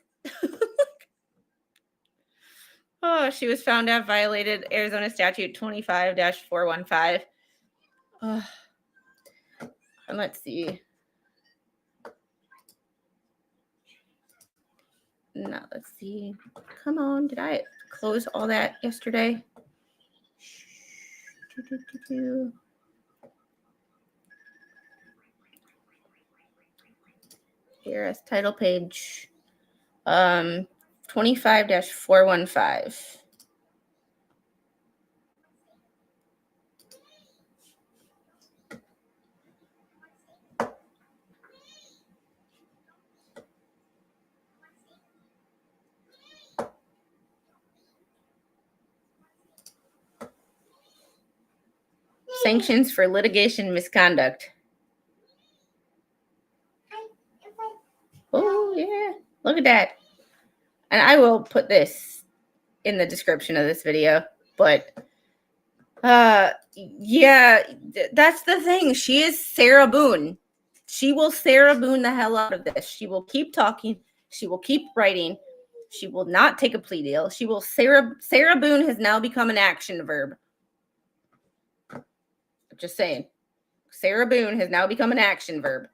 Oh, she was found to have violated Arizona Statute 25-415. Oh. And let's see. Now, let's see. Come on. Did I close all that yesterday? Here, title page 25-415. Sanctions for litigation misconduct. Oh, yeah. Look at that. And I will put this in the description of this video. But, yeah, that's the thing. She is Sarah Boone. She will Sarah Boone the hell out of this. She will keep talking. She will keep writing. She will not take a plea deal. She will Sarah Boone has now become an action verb. Just saying. Sarah Boone has now become an action verb.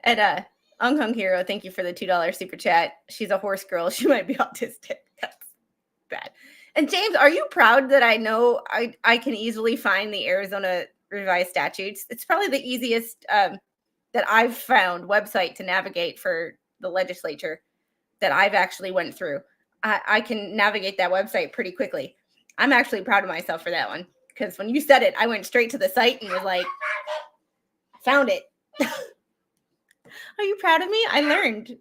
And Unhung Hero, thank you for the $2 super chat. She's a horse girl. She might be autistic. That's bad. And James, are you proud that I know I can easily find the Arizona revised statutes? It's probably the easiest that I've found website to navigate for the legislature that I've actually went through. I can navigate that website pretty quickly. I'm actually proud of myself for that one. Because when you said it, I went straight to the site and was like, found it. Are you proud of me? I learned.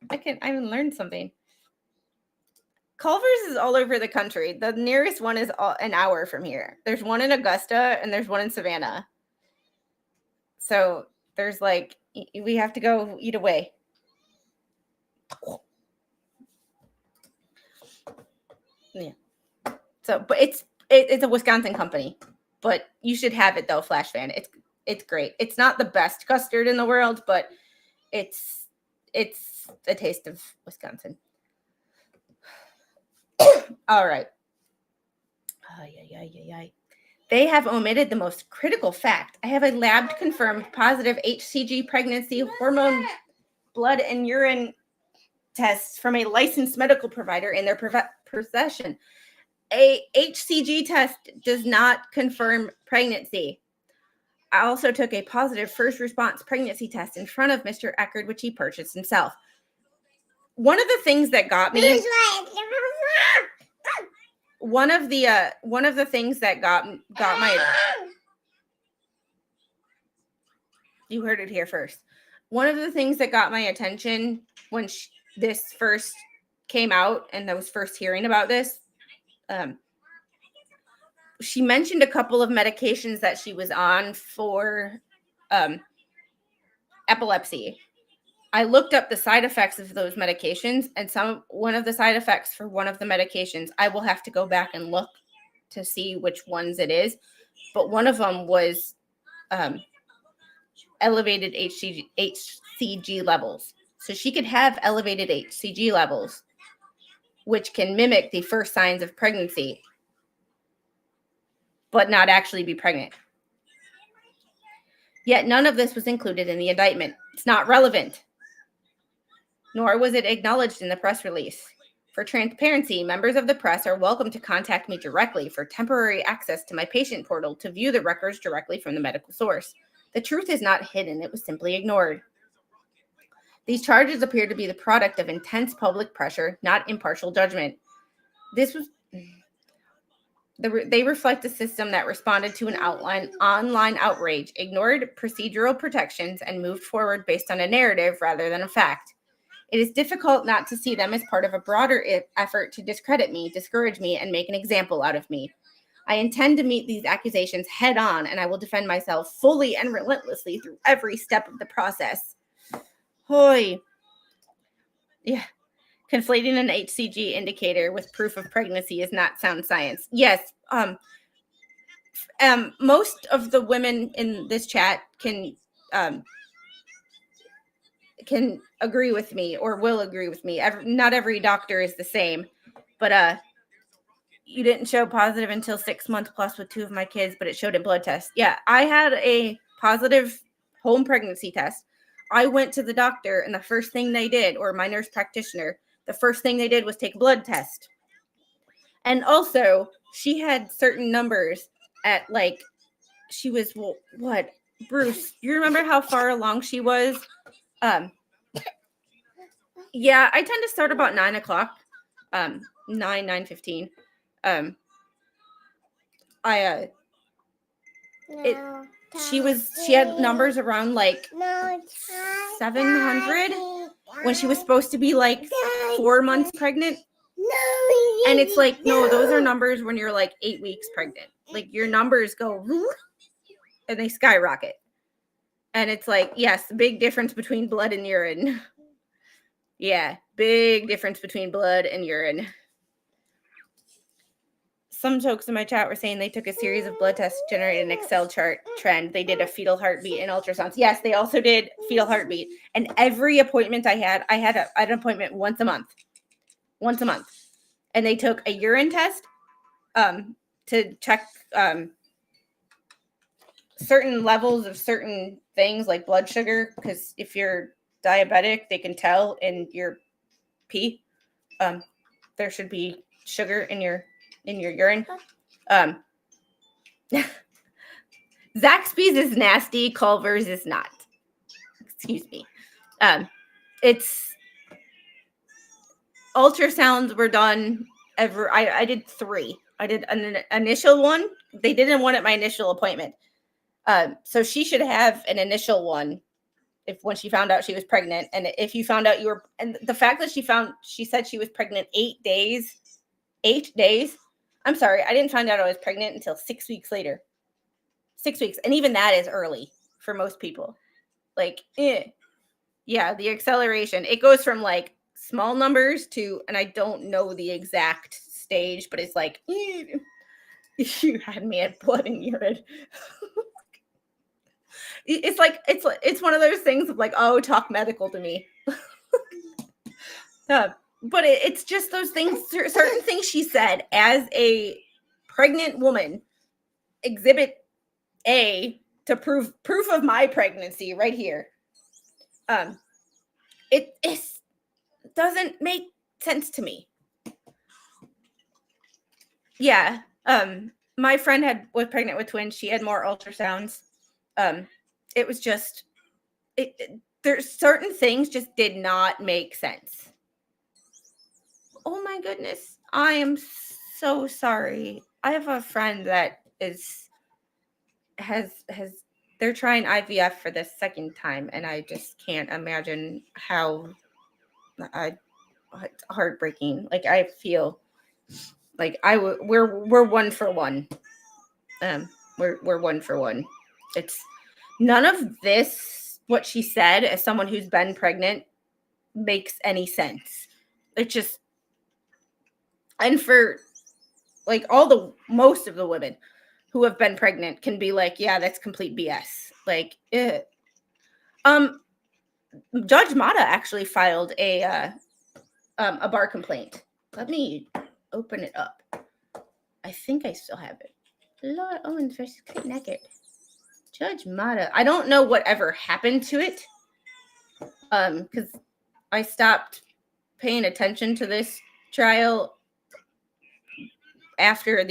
I learned something. Culver's is all over the country. The nearest one is an hour from here. There's one in Augusta and there's one in Savannah. So there's we have to go eat away. Yeah. So, but it's a Wisconsin company, but you should have it though, Flash Fan. It's great. It's not the best custard in the world, but it's a taste of Wisconsin. All right. They have omitted the most critical fact. I have a lab-confirmed positive HCG pregnancy hormone, blood, and urine tests from a licensed medical provider in their possession. A HCG test does not confirm pregnancy. I also took a positive first response pregnancy test in front of Mr. Eckerd, which he purchased himself. One of the things that got me, one of the things that got my, you heard it here first. One of the things that got my attention when this first came out and I was first hearing about this, she mentioned a couple of medications that she was on for epilepsy. I looked up the side effects of those medications, and one of the side effects for one of the medications, I will have to go back and look to see which ones it is. But one of them was elevated HCG levels. So she could have elevated HCG levels, which can mimic the first signs of pregnancy, but not actually be pregnant. Yet none of this was included in the indictment. It's not relevant, nor was it acknowledged in the press release. For transparency, members of the press are welcome to contact me directly for temporary access to my patient portal to view the records directly from the medical source. The truth is not hidden, it was simply ignored. These charges appear to be the product of intense public pressure, not impartial judgment. They reflect a system that responded to an online outrage, ignored procedural protections, and moved forward based on a narrative rather than a fact. It is difficult not to see them as part of a broader effort to discredit me, discourage me, and make an example out of me. I intend to meet these accusations head on, and I will defend myself fully and relentlessly through every step of the process. Hoy. Yeah. Conflating an HCG indicator with proof of pregnancy is not sound science. Yes. Most of the women in this chat can agree with me or will agree with me. Not every doctor is the same, but you didn't show positive until 6 months plus with 2 of my kids, but it showed in blood tests. Yeah, I had a positive home pregnancy test. I went to the doctor, and the first thing they did, or my nurse practitioner, the first thing they did was take a blood test. And also, she had certain numbers at, like, she was, well, what? Bruce, you remember how far along she was? Yeah, I tend to start about 9 o'clock, 9:15. She had numbers around like 700 when she was supposed to be like 4 months pregnant. And it's like, no, those are numbers when you're like 8 weeks pregnant. Like your numbers go and they skyrocket. And it's like, yes, big difference between blood and urine. Yeah, big difference between blood and urine. Some folks in my chat were saying they took a series of blood tests to generate an Excel chart trend. They did a fetal heartbeat and ultrasounds. Yes, they also did fetal heartbeat. And every appointment I had an appointment once a month. Once a month. And they took a urine test to check certain levels of certain things like blood sugar. Because if you're diabetic, they can tell in your pee. There should be sugar in your urine. Zaxby's is nasty. Culver's is not. Excuse me. It's ultrasounds were done I did 3. I did an initial one. They didn't want it my initial appointment. So she should have an initial one when she found out she was pregnant. And if you found out and the fact that she said she was pregnant 8 days. I'm sorry, I didn't find out I was pregnant until 6 weeks later. 6 weeks. And even that is early for most people. Like, yeah, the acceleration. It goes from like small numbers to, and I don't know the exact stage, but it's like, you had me at blood and urine. It's like, it's one of those things of like, oh, talk medical to me. But it's just those things, certain things she said as a pregnant woman, exhibit A to proof of my pregnancy right here. It doesn't make sense to me. Yeah. My friend was pregnant with twins. She had more ultrasounds. It was just, there's certain things just did not make sense. Oh my goodness. I am so sorry. I have a friend that they're trying IVF for the second time, and I just can't imagine how it's heartbreaking. Like I feel like we're 1 for 1. We're 1 for 1. It's none of this what she said as someone who's been pregnant makes any sense. It just, and for like most of the women who have been pregnant can be like, yeah, that's complete BS. Like, Judge Mata actually filed a bar complaint. Let me open it up. I think I still have it. Laura Owens versus Clayton Eckert. Judge Mata. I don't know whatever happened to it. Because I stopped paying attention to this trial after it.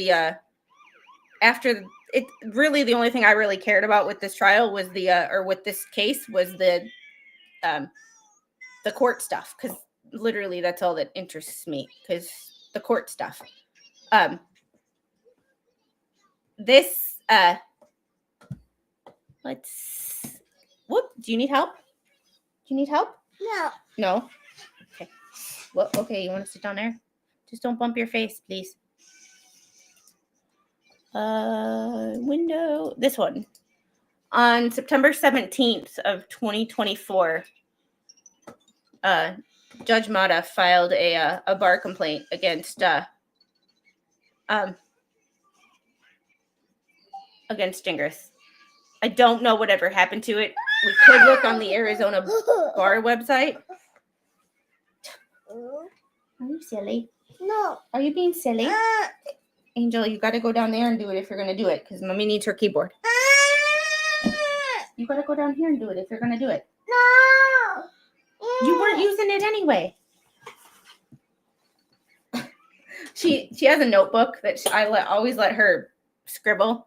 Really, the only thing I really cared about with this trial was with this case was the court stuff, because literally that's all that interests me, because the court stuff. This do you need help? No. Okay. Well, okay, you want to sit down there? Just don't bump your face, please. Window, this one. On September 17th of 2024, Judge Mata filed a bar complaint against Gingras. I don't know whatever happened to it. We could look on the Arizona bar website. Are you silly? No. Are you being silly? Angel, you got to go down there and do it if you're going to do it, because Mommy needs her keyboard. You got to go down here and do it if you're going to do it. No. You weren't using it anyway. She has a notebook that always let her scribble.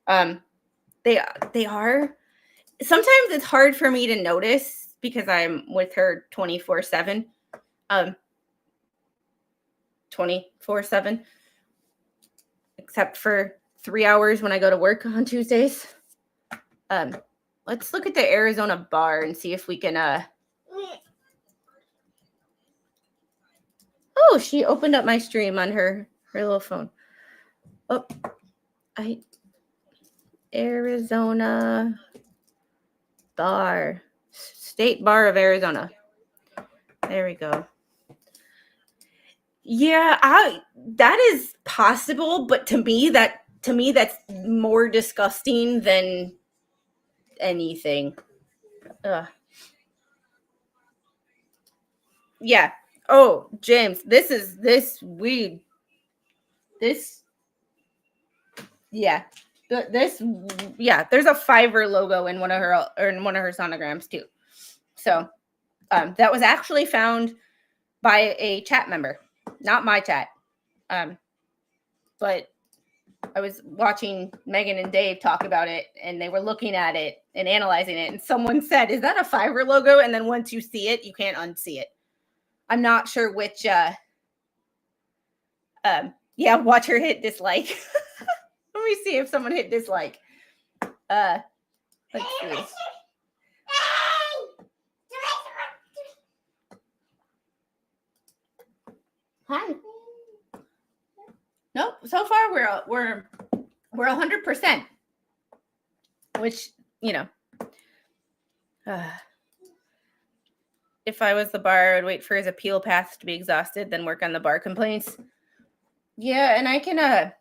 They are. Sometimes it's hard for me to notice because I'm with her 24/7. 24/7. Except for 3 hours when I go to work on Tuesdays. Let's look at the Arizona bar and see if we can Oh, she opened up my stream on her little phone. Oh, Arizona bar. State Bar of Arizona. There we go. Yeah, that is possible, but to me that's more disgusting than anything. Ugh. Yeah. Oh, James, yeah. There's a Fiverr logo in one of her sonograms too. So, that was actually found by a chat member, not my chat. But I was watching Megan and Dave talk about it, and they were looking at it and analyzing it, and someone said, "Is that a Fiverr logo?" And then once you see it, you can't unsee it. I'm not sure which. Watch her hit dislike. Let me see if someone hit dislike. Let's see. Hi. Nope. So far we're 100%. Which, if I was the bar, I would wait for his appeal path to be exhausted, then work on the bar complaints. Yeah, and I can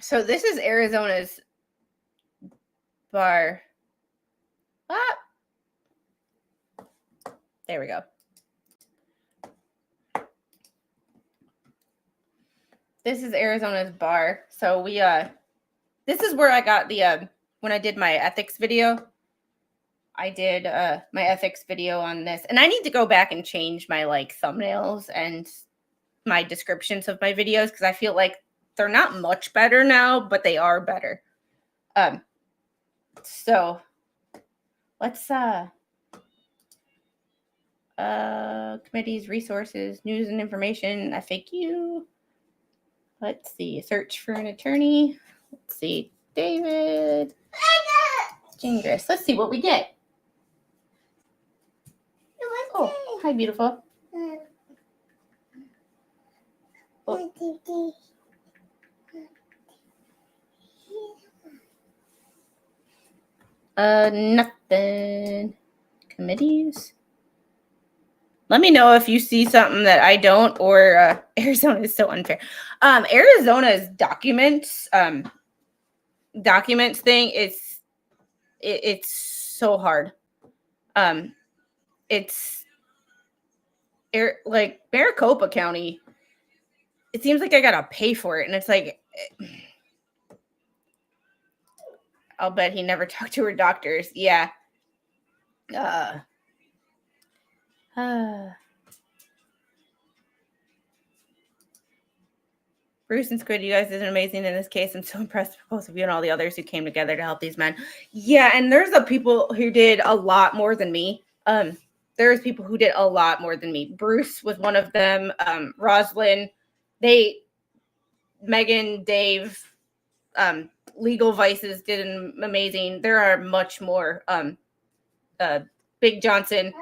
so this is Arizona's bar. There we go. This is Arizona's bar. So we this is where I got the when I did my ethics video. I did my ethics video on this, and I need to go back and change my thumbnails and my descriptions of my videos, because I feel like they're not much better now, but they are better. So let's committees, resources, news and information, FAQ. Let's see, search for an attorney. Let's see, David Jingris. Let's see what we get. Oh, hi, beautiful. Oh. Nothing. committees. Let me know if you see something that I don't, or Arizona is so unfair. Arizona's documents thing is it's so hard. It's like Maricopa County. It seems like I gotta pay for it, and it's like, I'll bet he never talked to her doctors. Yeah. Bruce and Squid, you guys did amazing in this case. I'm so impressed with both of you and all the others who came together to help these men. Yeah, and there's the people who did a lot more than me. There's people who did a lot more than me. Bruce was one of them. Roslyn, Megan, Dave, Legal Vices did an amazing. There are much more. Big Johnson.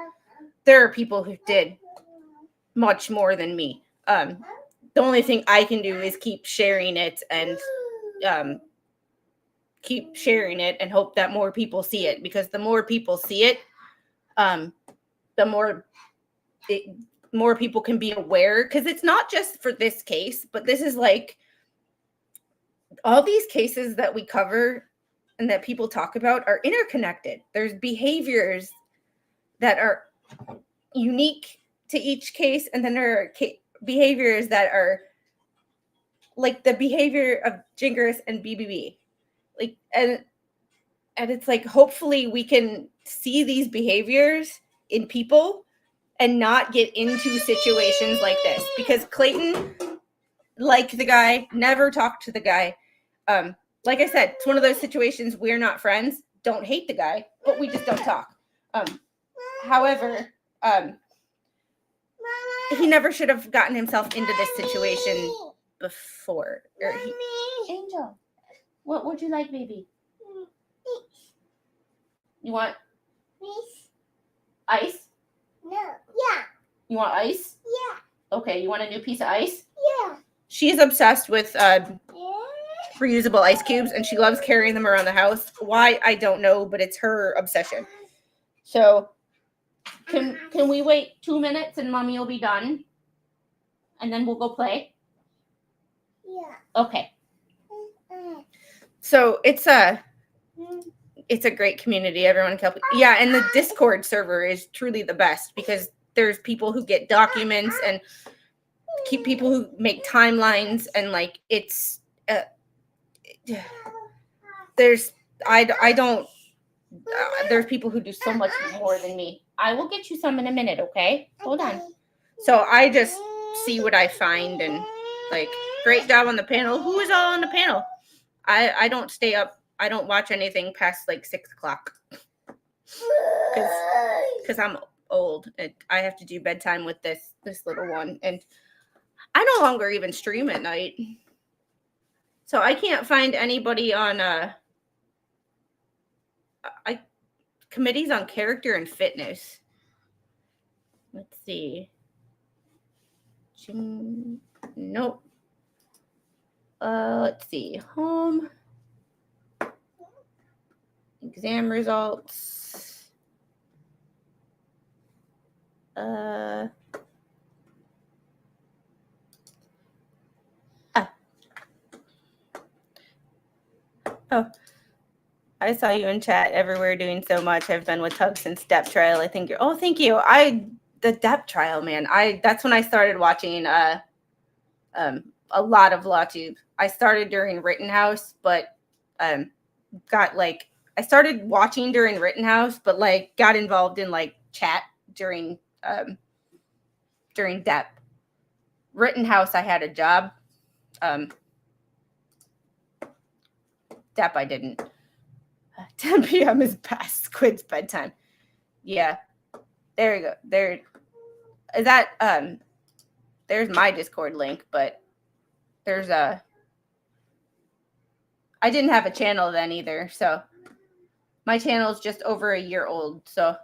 There are people who did much more than me. The only thing I can do is keep sharing it and hope that more people see it, because the more people see it, the more people can be aware, because it's not just for this case, but this is like all these cases that we cover and that people talk about are interconnected. There's behaviors that are unique to each case, and then there are behaviors that are like the behavior of Gingras and BBB. Like, and it's like, hopefully we can see these behaviors in people and not get into situations like this, because Clayton liked the guy, never talked to the guy. Like I said, it's one of those situations, we're not friends, don't hate the guy, but we just don't talk. However, he never should have gotten himself into this situation before. Angel, what would you like, baby? You want ice? No. Yeah. You want ice? Yeah. Okay, you want a new piece of ice? Yeah. She's obsessed with reusable ice cubes, and she loves carrying them around the house. Why, I don't know, but it's her obsession. So can we wait 2 minutes and Mommy will be done? And then we'll go play? Yeah. Okay. So it's a great community. Everyone can help. Yeah, and the Discord server is truly the best, because there's people who get documents and keep people who make timelines, and like it's there's people who do so much more than me. I will get you some in a minute, okay? Hold on. So I just see what I find, and like, great job on the panel. Who is all on the panel? I don't stay up. I don't watch anything past like 6 o'clock because I'm old and I have to do bedtime with this little one, and I no longer even stream at night, so I can't find anybody on committees on character and fitness. Let's see. Nope. Let's see. Home. Exam results. Oh, I saw you in chat. Everywhere doing so much. I've been with Tug since Dep Trial. I think you're. Oh, thank you. The Dep Trial, man. That's when I started watching a lot of LawTube. I started during Rittenhouse, but I started watching during Rittenhouse, but like got involved in like chat during Dep. Rittenhouse, I had a job. Dep, I didn't. 10 p.m. is past Squid's bedtime. Yeah. There you go. There is that there's my Discord link, but there's I didn't have a channel then either, so my channel is just over a year old. So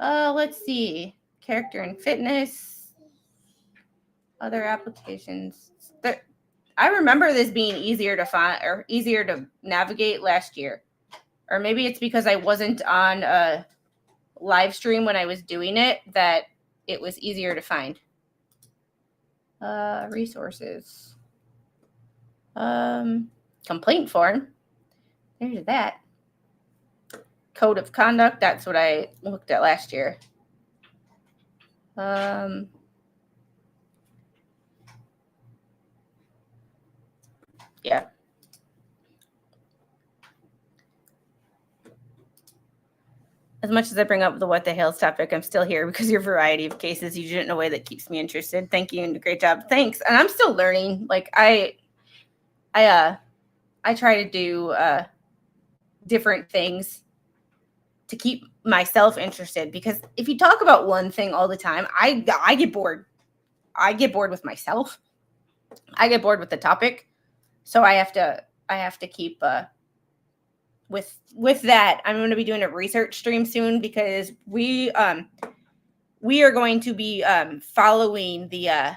let's see. Character and fitness. Other applications. I remember this being easier to find or easier to navigate last year. Or maybe it's because I wasn't on live stream when I was doing it that it was easier to find. Resources. Complaint form. There's that. Code of conduct. That's what I looked at last year. Yeah. As much as I bring up the what the hell's topic, I'm still here because your variety of cases you didn't know way that keeps me interested. Thank you and great job. Thanks. And I'm still learning. Like I try to do different things to keep myself interested, because if you talk about one thing all the time, I get bored. I get bored with myself. I get bored with the topic. So I have to keep with that. I'm going to be doing a research stream soon because we are going to be following the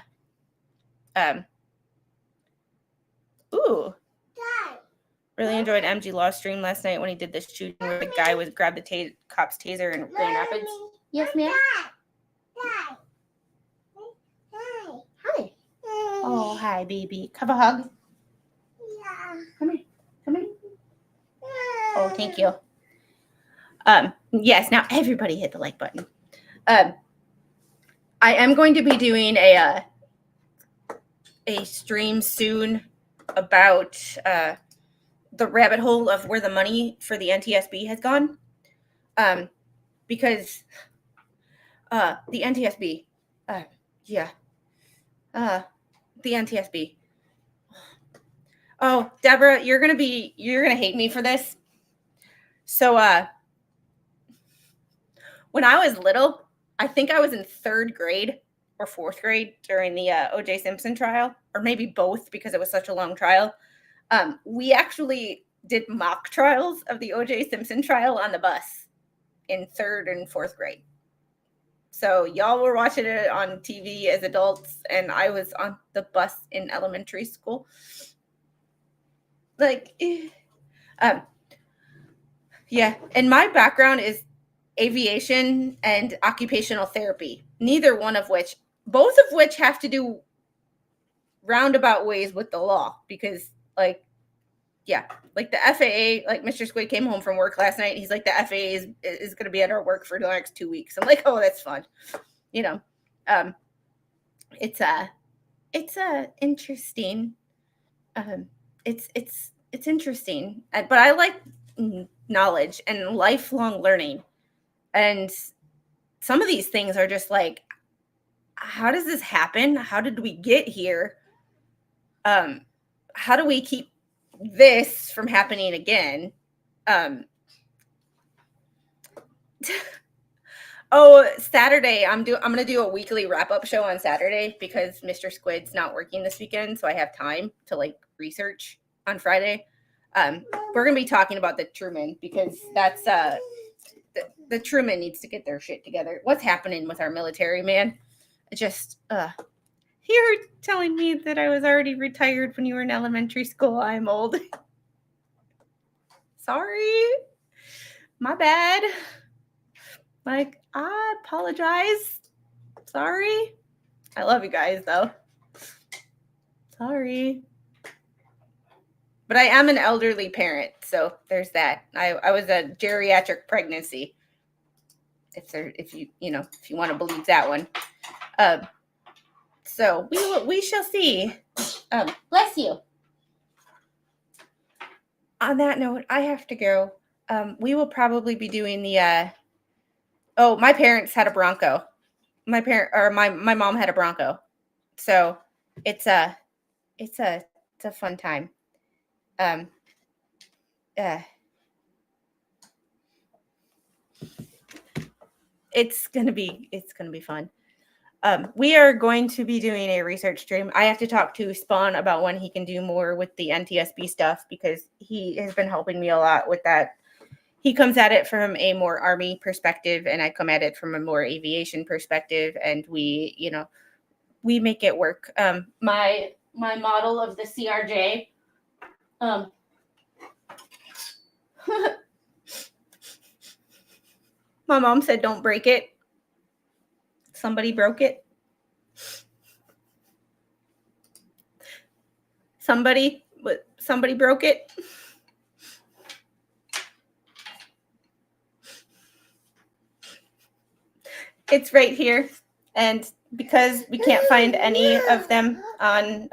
really enjoyed MG Law stream last night when he did this shooting where the guy was grabbed the cop's taser in Grand Rapids. Yes, ma'am. Hi. Oh, hi, baby. Have a hug. Yeah. Come here. Come here. Oh, thank you. Yes, now everybody hit the like button. I am going to be doing a stream soon about the rabbit hole of where the money for the NTSB has gone. Because the NTSB, the NTSB. Oh, Deborah, you're gonna hate me for this. So when I was little, I think I was in 3rd grade or 4th grade during the O.J. Simpson trial, or maybe both because it was such a long trial. We actually did mock trials of the O.J. Simpson trial on the bus in 3rd and 4th grade. So y'all were watching it on TV as adults, and I was on the bus in elementary school. Like, yeah. And my background is aviation and occupational therapy, both of which have to do roundabout ways with the law, because like the FAA, like Mr. Squid came home from work last night and he's like, the FAA is going to be at our work for the next 2 weeks. I'm like, oh, that's fun. It's interesting. It's interesting, but I like knowledge and lifelong learning. And some of these things are just like, how does this happen? How did we get here? How do we keep this from happening again? Saturday, I'm going to do a weekly wrap-up show on Saturday because Mr. Squid's not working this weekend, so I have time to like research on Friday. We're going to be talking about the Truman, because that's the Truman needs to get their shit together. What's happening with our military, man? You're telling me that I was already retired when you were in elementary school. I'm old. Sorry. My bad. Like, I apologize. Sorry. I love you guys, though. Sorry. But I am an elderly parent, so there's that. I was a geriatric pregnancy. If you want to believe that one. So we shall see. Bless you. On that note, I have to go. We will probably be doing the my parents had a Bronco. My mom had a Bronco. So it's a fun time. It's gonna be fun. We are going to be doing a research stream. I have to talk to Spawn about when he can do more with the NTSB stuff, because he has been helping me a lot with that. He comes at it from a more Army perspective, and I come at it from a more aviation perspective, and we make it work. My model of the CRJ, My mom said don't break it. Somebody broke it. Somebody broke it. It's right here. And because we can't find any of them on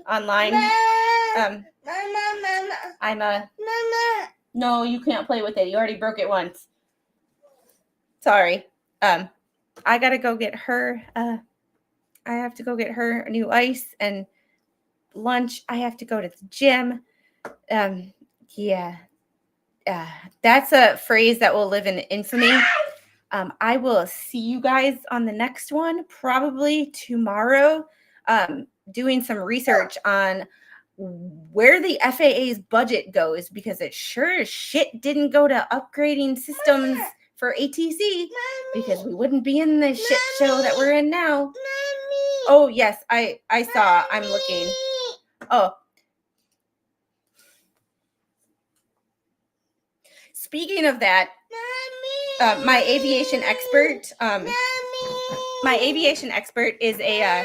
online, no, you can't play with it. You already broke it once. Sorry. I gotta go get her. I have to go get her a new ice and lunch. I have to go to the gym. Yeah. That's a phrase that will live in infamy. I will see you guys on the next one, probably tomorrow, doing some research on where the FAA's budget goes, because it sure as shit didn't go to upgrading systems for ATC, because we wouldn't be in the shit show that we're in now. Oh, yes, I saw. I'm looking. Oh. Speaking of that, my aviation expert, is a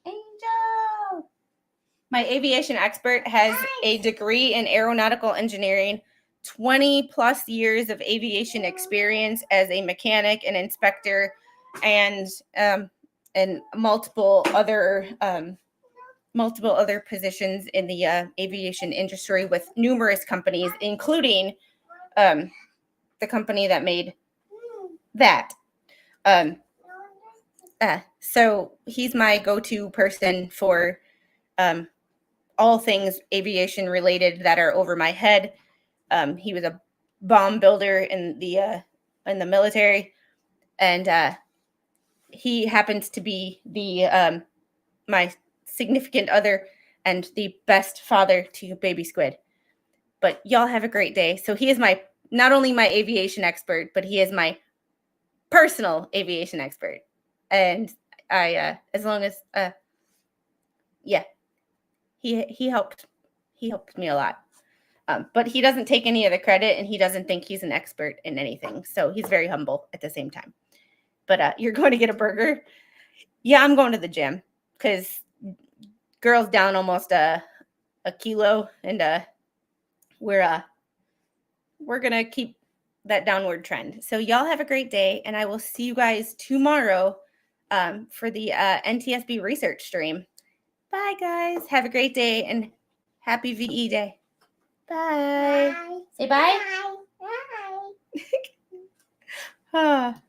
Angel. My aviation expert has a degree in aeronautical engineering, 20 plus years of aviation experience as a mechanic and inspector, and multiple other positions in the aviation industry with numerous companies, including the company that made that. So he's my go-to person for all things aviation related that are over my head. He was a bomb builder in the military, and he happens to be the my significant other and the best father to baby squid. But y'all have a great day. So he is not only my aviation expert, but he is my personal aviation expert. And I, as long as, yeah, he helped me a lot. But he doesn't take any of the credit, and he doesn't think he's an expert in anything. So he's very humble at the same time. But you're going to get a burger? Yeah, I'm going to the gym because girl's down almost a kilo, and we're gonna keep that downward trend. So y'all have a great day, and I will see you guys tomorrow for the NTSB research stream. Bye, guys. Have a great day, and happy VE Day. Bye. Say bye. Bye. Ah.